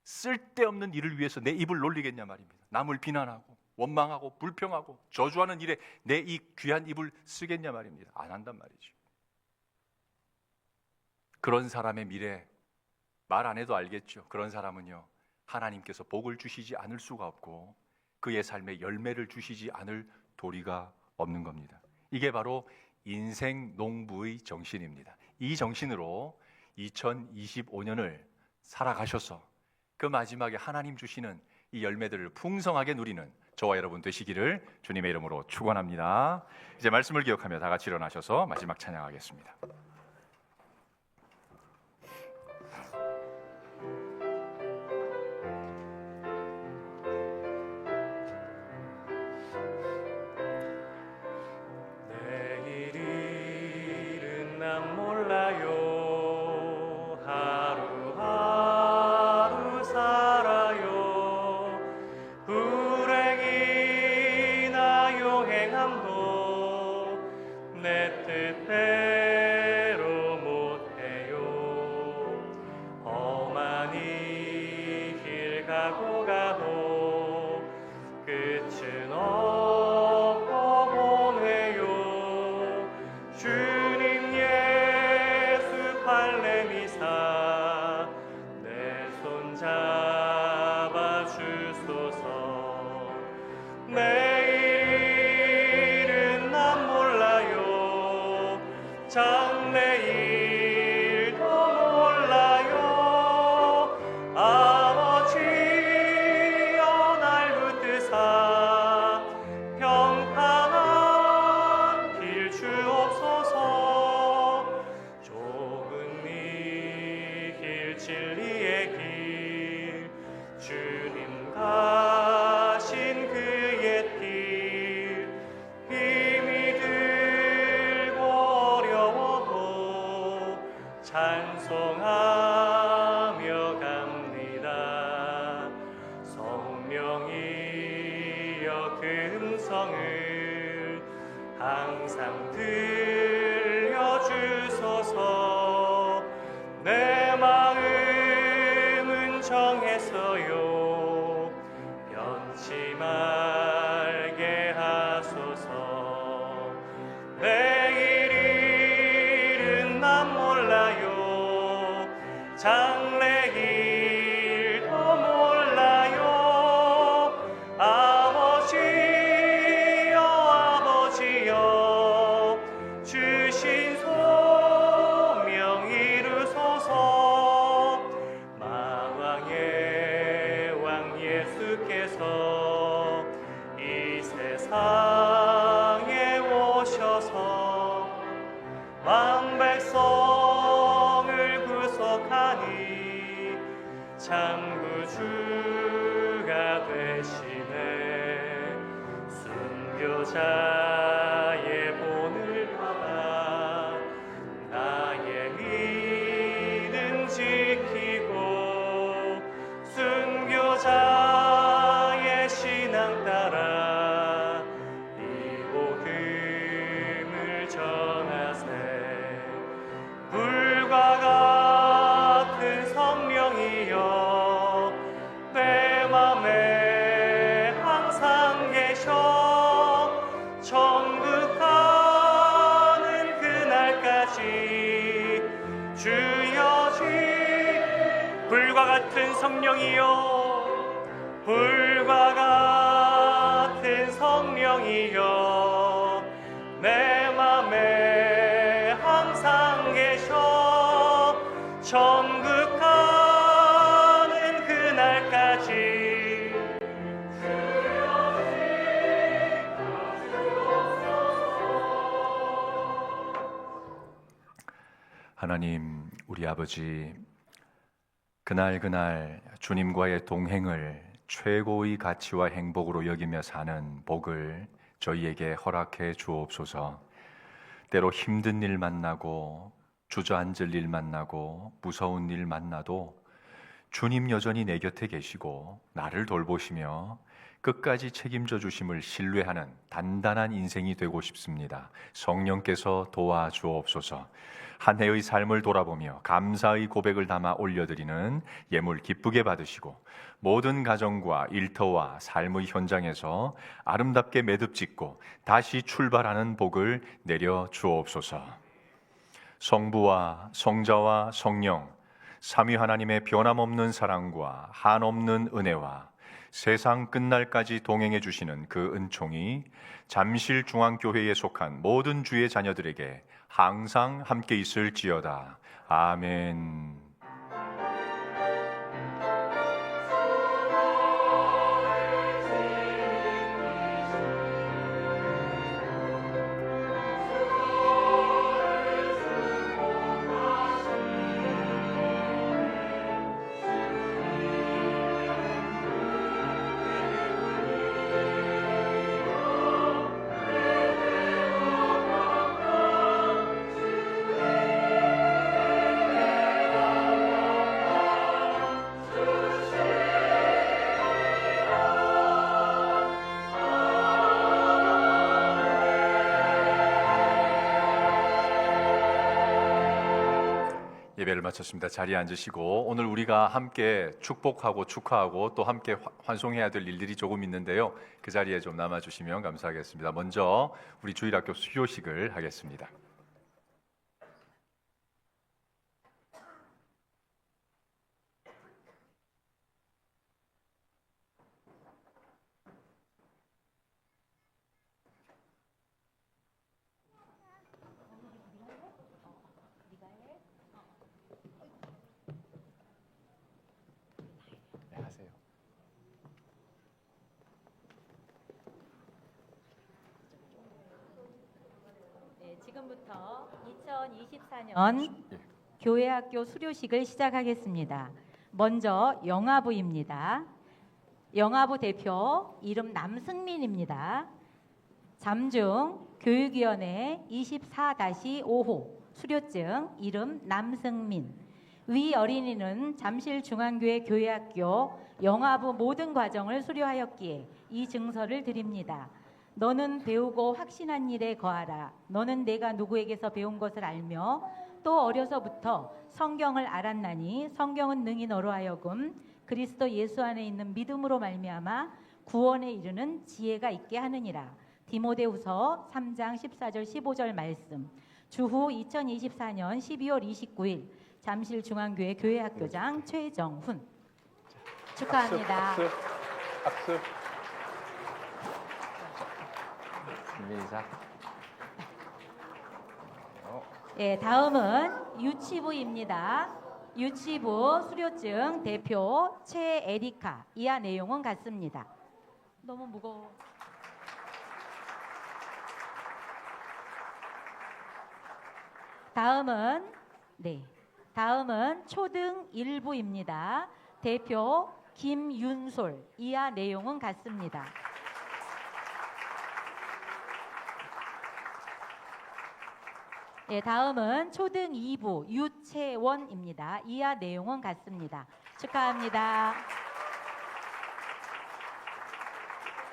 쓸데없는 일을 위해서 내 입을 놀리겠냐 말입니다. 남을 비난하고 원망하고 불평하고 저주하는 일에 내 이 귀한 입을 쓰겠냐 말입니다. 안 한단 말이죠. 그런 사람의 미래 말 안 해도 알겠죠. 그런 사람은요, 하나님께서 복을 주시지 않을 수가 없고 그의 삶에 열매를 주시지 않을 도리가 없는 겁니다. 이게 바로 인생 농부의 정신입니다. 이 정신으로 2025년을 살아가셔서 그 마지막에 하나님 주시는 이 열매들을 풍성하게 누리는 저와 여러분 되시기를 주님의 이름으로 축원합니다. 이제 말씀을 기억하며 다 같이 일어나셔서 마지막 찬양하겠습니다. 내일 일은 난 몰라요. 하루하루 살아요. 불행이나 요행함도 내 뜻대로 못해요. 험한 이 길 가고 가도 끝은 없고 찬송하며 갑니다. 성령이여 그 음성을 항상 들려주소서. 내 마음은 정해서요 변치 말게 하소서. 내일 일은 난 몰라요 장래일도 몰라요. 아버지여 아버지여 주신 소명 이루소서. 만왕의 왕 예수께서 이 세상에 오셔서 만 백성을 구속하니 참 구주가 되시네. 순교자의 본을 받아 나의 믿음 지키고 순교자의 신앙 따라 이 복음을 전하세. 불과 같은 성령이여 내 맘에 항상 계셔. 천국 가는 그날까지 주여 주. 불과 같은 성령이여 불과 같은 성령이여 내 맘에 항상 계셔. 천국 가는 그날까지 하나님, 우리 아버지, 그날 주님과의 동행을 최고의 가치와 행복으로 여기며 사는 복을 저희에게 허락해 주옵소서. 때로 힘든 일 만나고 주저앉을 일 만나고 무서운 일 만나도 주님 여전히 내 곁에 계시고 나를 돌보시며 끝까지 책임져 주심을 신뢰하는 단단한 인생이 되고 싶습니다. 성령께서 도와주옵소서. 한 해의 삶을 돌아보며 감사의 고백을 담아 올려드리는 예물 기쁘게 받으시고 모든 가정과 일터와 삶의 현장에서 아름답게 매듭짓고 다시 출발하는 복을 내려 주옵소서. 성부와 성자와 성령 삼위 하나님의 변함없는 사랑과 한없는 은혜와 세상 끝날까지 동행해 주시는 그 은총이 잠실중앙교회에 속한 모든 주의 자녀들에게 항상 함께 있을지어다. 아멘. 예배를 마쳤습니다. 자리에 앉으시고 오늘 우리가 함께 축복하고 축하하고 또 함께 환송해야 될 일들이 조금 있는데요. 그 자리에 좀 남아주시면 감사하겠습니다. 먼저 우리 주일학교 수료식을 하겠습니다. 지금부터 2024년 교회학교 수료식을 시작하겠습니다. 먼저 영아부입니다. 영아부 대표 이름 남승민입니다. 잠중 교육위원회 24-5호 수료증 이름 남승민. 위 어린이는 잠실중앙교회 교회학교 영아부 모든 과정을 수료하였기에 이 증서를 드립니다. 너는 배우고 확신한 일에 거하라. 너는 내가 누구에게서 배운 것을 알며 또 어려서부터 성경을 알았나니 성경은 능히 너로 하여금 그리스도 예수 안에 있는 믿음으로 말미암아 구원에 이르는 지혜가 있게 하느니라. 디모데후서 3장 14절 15절 말씀. 주후 2024년 12월 29일 잠실중앙교회 교회학교장 최정훈. 축하합니다. 박수. 시작. 예, 다음은 유치부입니다. 유치부 수료증 대표 최에리카. 이하 내용은 같습니다. 너무 무거워. 다음은 초등 1부입니다. 대표 김윤솔. 이하 내용은 같습니다. 예, 다음은 초등 2부 유채원입니다. 이하 내용은 같습니다. 축하합니다.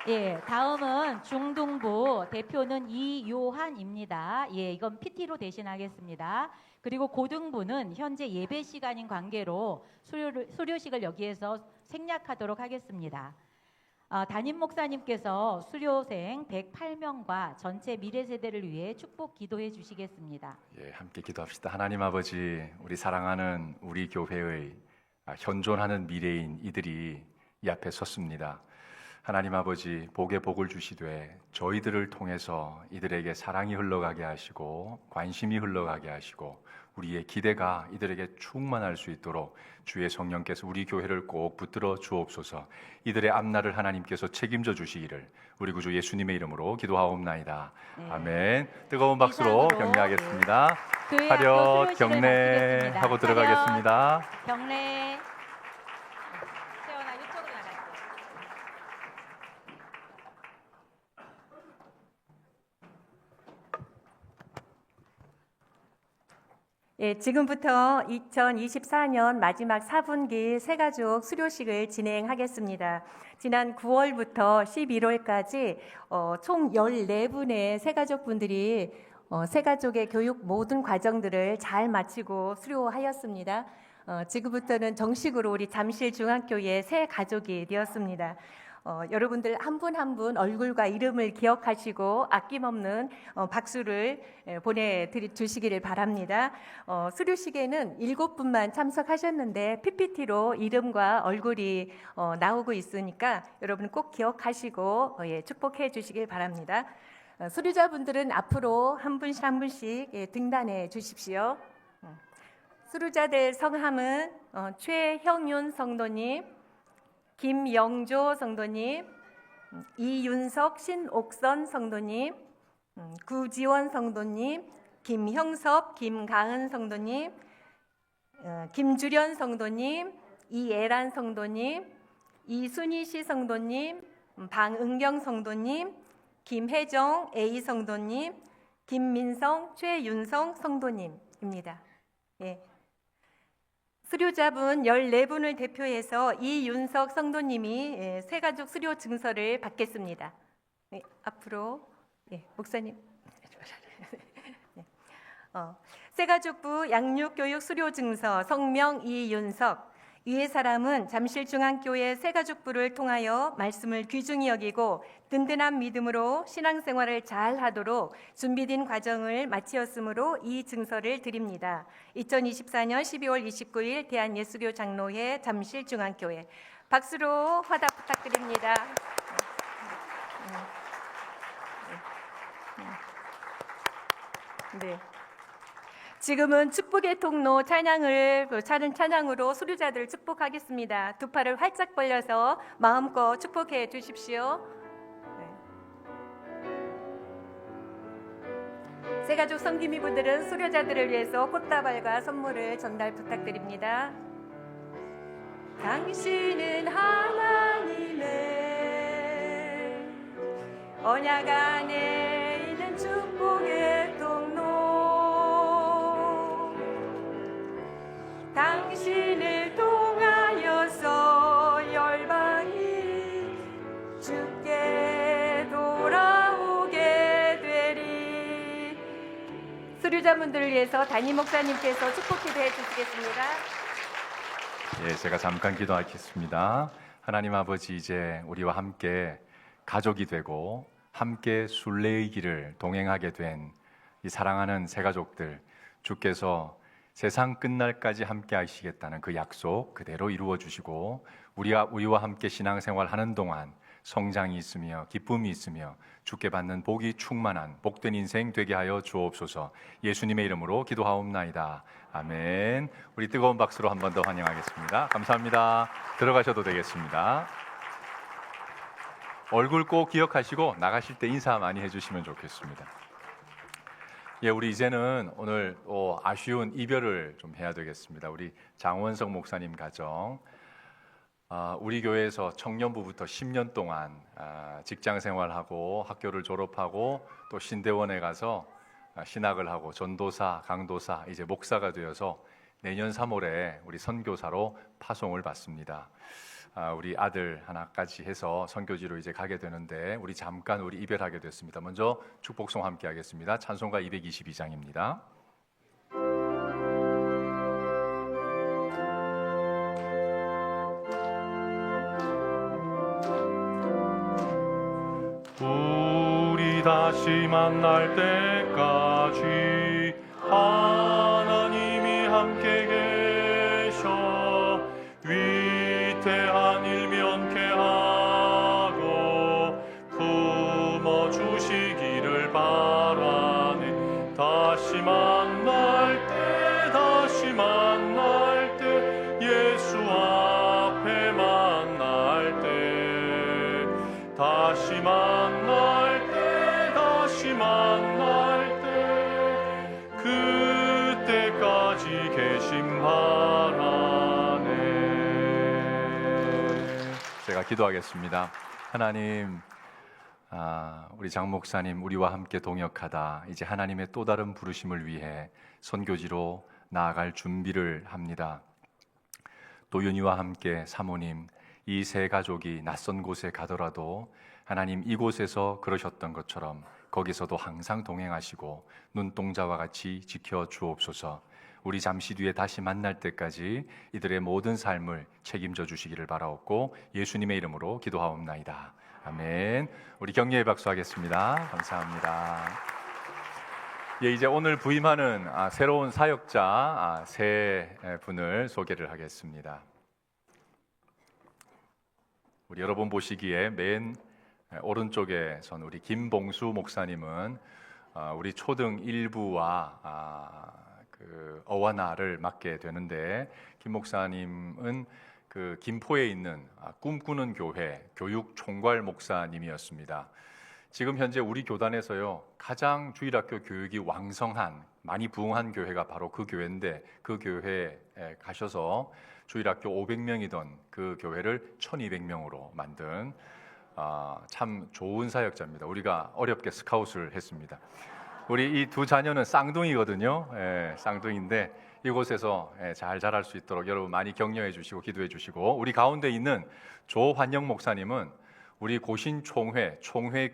예, 다음은 중등부 대표는 이요한입니다. 예, 이건 PT로 대신하겠습니다. 그리고 고등부는 현재 예배 시간인 관계로 수료식을 여기에서 생략하도록 하겠습니다. 담임 목사님께서 수료생 108명과 전체 미래 세대를 위해 축복 기도해 주시겠습니다. 예, 함께 기도합시다. 하나님 아버지, 우리 사랑하는 우리 교회의 현존하는 미래인 이들이 이 앞에 섰습니다. 하나님 아버지, 복에 복을 주시되 저희들을 통해서 이들에게 사랑이 흘러가게 하시고 관심이 흘러가게 하시고 우리의 기대가 이들에게 충만할 수 있도록 주의 성령께서 우리 교회를 꼭 붙들어 주옵소서. 이들의 앞날을 하나님께서 책임져 주시기를 우리 구주 예수님의 이름으로 기도하옵나이다. 네. 아멘. 뜨거운 박수로 이상으로, 격려하겠습니다. 교회 차렷 학교 수료식을 경례하고 마치겠습니다. 들어가겠습니다. 차렷, 경례. 세원아 이쪽으로 나갈게. 예, 지금부터 2024년 마지막 4분기 새가족 수료식을 진행하겠습니다. 지난 9월부터 11월까지 총 14분의 새가족분들이 새가족의 교육 모든 과정들을 잘 마치고 수료하였습니다. 지금부터는 정식으로 우리 잠실중앙교회 새 가족이 되었습니다. 여러분들 한 분 한 분 얼굴과 이름을 기억하시고 아낌없는 박수를 보내주시기를 바랍니다. 수료식에는 7분만 참석하셨는데 PPT로 이름과 얼굴이 나오고 있으니까 여러분 꼭 기억하시고 축복해 주시길 바랍니다. 수료자분들은 앞으로 한 분씩 한 분씩 등단해 주십시오. 수료자들 성함은 최형윤 성도님, 김영조 성도님, 이윤석 신옥선 성도님, 구지원 성도님, 김형섭 김가은 성도님, 김주련 성도님, 이애란 성도님, 이순희 씨 성도님, 방은경 성도님, 김혜정 A 성도님, 김민성 최윤성 성도님입니다. 예. 수료자분 14분을 대표해서 이윤석 성도님이 새가족 수료 증서를 받겠습니다. 네, 앞으로 목사님. 네. 새가족부 양육교육 수료 증서 성명 이윤석. 위의 사람은 잠실중앙교회 새가족부를 통하여 말씀을 귀중히 여기고 든든한 믿음으로 신앙생활을 잘 하도록 준비된 과정을 마치었으므로 이 증서를 드립니다. 2024년 12월 29일 대한예수교 장로회 잠실중앙교회. 박수로 화답 부탁드립니다. 네. 지금은 축복의 통로 찬양으로 수료자들을 축복하겠습니다. 두 팔을 활짝 벌려서 마음껏 축복해 주십시오. 네. 새가족 성기미분들은 수료자들을 위해서 꽃다발과 선물을 전달 부탁드립니다. 당신은 하나님의 언약 안에 있는 축복의 통로 수료자분들을 위해서 담임 목사님께서 축복 기도해 주시겠습니다. 예, 제가 잠깐 기도하겠습니다. 하나님 아버지, 이제 우리와 함께 가족이 되고 함께 순례의 길을 동행하게 된 이 사랑하는 새 가족들, 주께서 세상 끝날까지 함께 하시겠다는 그 약속 그대로 이루어 주시고 우리와 함께 신앙생활 하는 동안 성장이 있으며 기쁨이 있으며 주께 받는 복이 충만한 복된 인생 되게 하여 주옵소서. 예수님의 이름으로 기도하옵나이다. 아멘. 우리 뜨거운 박수로 한 번 더 환영하겠습니다. 감사합니다. 들어가셔도 되겠습니다. 얼굴 꼭 기억하시고 나가실 때 인사 많이 해주시면 좋겠습니다. 예, 우리 이제는 오늘 아쉬운 이별을 좀 해야 되겠습니다. 우리 장원석 목사님 가정, 우리 교회에서 청년부부터 10년 동안 직장 생활하고 학교를 졸업하고 또 신대원에 가서 신학을 하고 전도사, 강도사, 이제 목사가 되어서 내년 3월에 우리 선교사로 파송을 받습니다. 우리 아들 하나까지 해서 선교지로 이제 가게 되는데 우리 잠깐 우리 이별하게 됐습니다. 먼저 축복송 함께 하겠습니다. 찬송가 222장입니다. 우리 다시 만날 때까지 하나님이 함께 계셔 위태한 일 면케 하고 품어주시기를 바라네. 다시 만날 때 예수 앞에 만날 때 다시 만날 때 그때까지 계심 바라네. 제가 기도하겠습니다. 하나님, 우리 장 목사님 우리와 함께 동역하다 이제 하나님의 또 다른 부르심을 위해 선교지로 나아갈 준비를 합니다. 도윤이와 함께 사모님, 이 세 가족이 낯선 곳에 가더라도 하나님 이곳에서 그러셨던 것처럼 거기서도 항상 동행하시고 눈동자와 같이 지켜 주옵소서. 우리 잠시 뒤에 다시 만날 때까지 이들의 모든 삶을 책임져 주시기를 바라옵고 예수님의 이름으로 기도하옵나이다. 아멘. 우리 격려의 박수 하겠습니다. 감사합니다. 예, 이제 오늘 부임하는 새로운 사역자 세 분을 소개를 하겠습니다. 우리 여러분 보시기에 맨 오른쪽에 선 우리 김봉수 목사님은 우리 초등 1부와 그 어와나를 맡게 되는데, 김 목사님은 그 김포에 있는 꿈꾸는 교회 교육 총괄 목사님이었습니다. 지금 현재 우리 교단에서요 가장 주일학교 교육이 왕성한, 많이 부흥한 교회가 바로 그 교회인데, 그 교회에 가셔서 주일학교 500명이던 그 교회를 1200명으로 만든 참 좋은 사역자입니다. 우리가 어렵게 스카웃을 했습니다. 우리 이 두 자녀는 쌍둥이거든요. 쌍둥이인데 이곳에서 잘 자랄 수 있도록 여러분 많이 격려해 주시고 기도해 주시고, 우리 가운데 있는 조환영 목사님은 우리 고신총회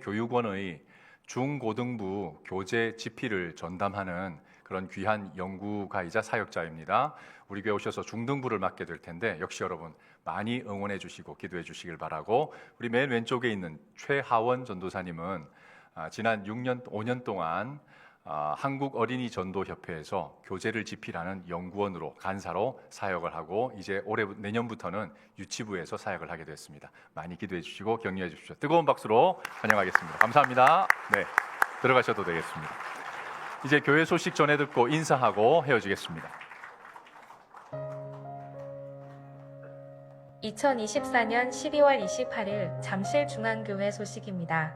교육원의 중고등부 교재 집필을 전담하는 그런 귀한 연구가이자 사역자입니다. 우리 교회 오셔서 중등부를 맡게 될 텐데 역시 여러분 많이 응원해 주시고 기도해 주시길 바라고, 우리 맨 왼쪽에 있는 최하원 전도사님은 지난 5년 동안 한국 어린이 전도협회에서 교재를 집필하는 연구원으로 간사로 사역을 하고 이제 내년부터는 유치부에서 사역을 하게 됐습니다. 많이 기도해 주시고 격려해 주십시오. 뜨거운 박수로 환영하겠습니다. 감사합니다. 네, 들어가셔도 되겠습니다. 이제 교회 소식 전해 듣고 인사하고 헤어지겠습니다. 2024년 12월 28일 잠실중앙교회 소식입니다.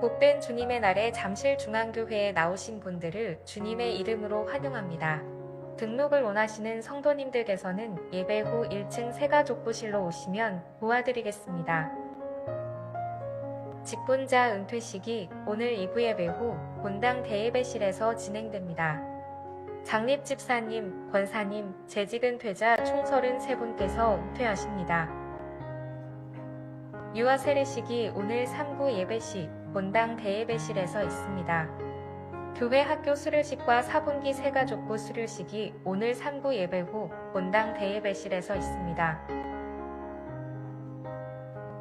복된 주님의 날에 잠실중앙교회에 나오신 분들을 주님의 이름으로 환영합니다. 등록을 원하시는 성도님들께서는 예배 후 1층 새가족부실로 오시면 도와드리겠습니다. 직분자 은퇴식이 오늘 2부 예배 후 본당 대예배실에서 진행됩니다. 장립 집사님, 권사님, 재직 은퇴자 총 33분께서 은퇴하십니다. 유아 세례식이 오늘 3부 예배시 본당 대예배실에서 있습니다. 교회 학교 수료식과 4분기 새가족부 수료식이 오늘 3부 예배 후 본당 대예배실에서 있습니다.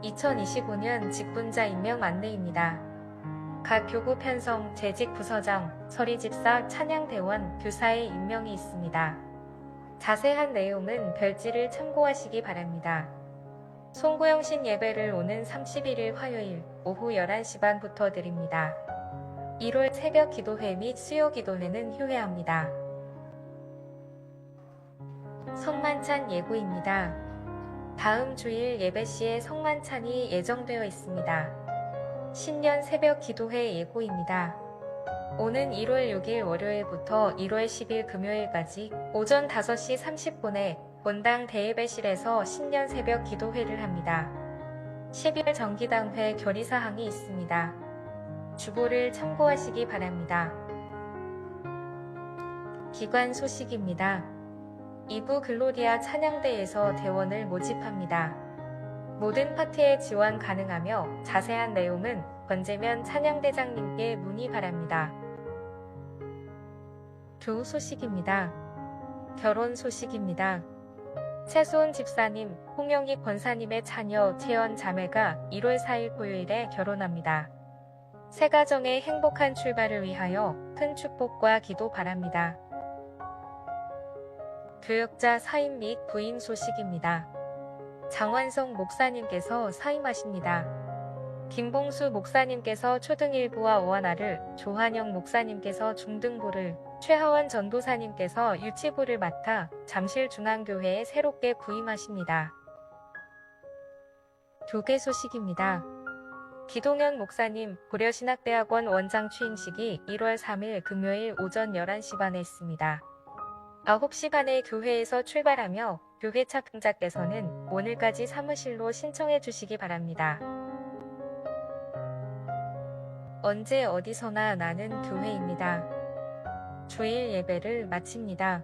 2025년 직분자 임명 안내입니다. 각 교구 편성, 재직 부서장, 서리집사, 찬양대원, 교사의 임명이 있습니다. 자세한 내용은 별지를 참고하시기 바랍니다. 송구영신 예배를 오는 31일 화요일 오후 11시 반부터 드립니다. 1월 새벽 기도회 및 수요 기도회는 휴회합니다. 성만찬 예고입니다. 다음 주일 예배 시에 성만찬이 예정되어 있습니다. 신년 새벽 기도회 예고입니다. 오는 1월 6일 월요일부터 1월 10일 금요일까지 오전 5시 30분에 본당 대예배실에서 신년 새벽 기도회를 합니다. 12월 정기당회 결의사항이 있습니다. 주보를 참고하시기 바랍니다. 기관 소식입니다. 2부 글로리아 찬양대에서 대원을 모집합니다. 모든 파트에 지원 가능하며 자세한 내용은 권재면 찬양대장님께 문의 바랍니다. 교우 소식입니다. 결혼 소식입니다. 최수온 집사님, 홍영희 권사님의 자녀 채연 자매가 1월 4일 토요일에 결혼합니다. 새 가정의 행복한 출발을 위하여 큰 축복과 기도 바랍니다. 교역자 사임 및 부임 소식입니다. 장완성 목사님께서 사임하십니다. 김봉수 목사님께서 초등일부와 오하나를, 조한영 목사님께서 중등부를, 최하원 전도사님께서 유치부를 맡아 잠실중앙교회에 새롭게 부임하십니다. 교계 소식입니다. 기동현 목사님 고려신학대학원 원장 취임식이 1월 3일 금요일 오전 11시 반에 있습니다. 9시 반에 교회에서 출발하며 교회 참가자께서는 오늘까지 사무실로 신청해 주시기 바랍니다. 언제 어디서나 나는 교회입니다. 주일 예배를 마칩니다.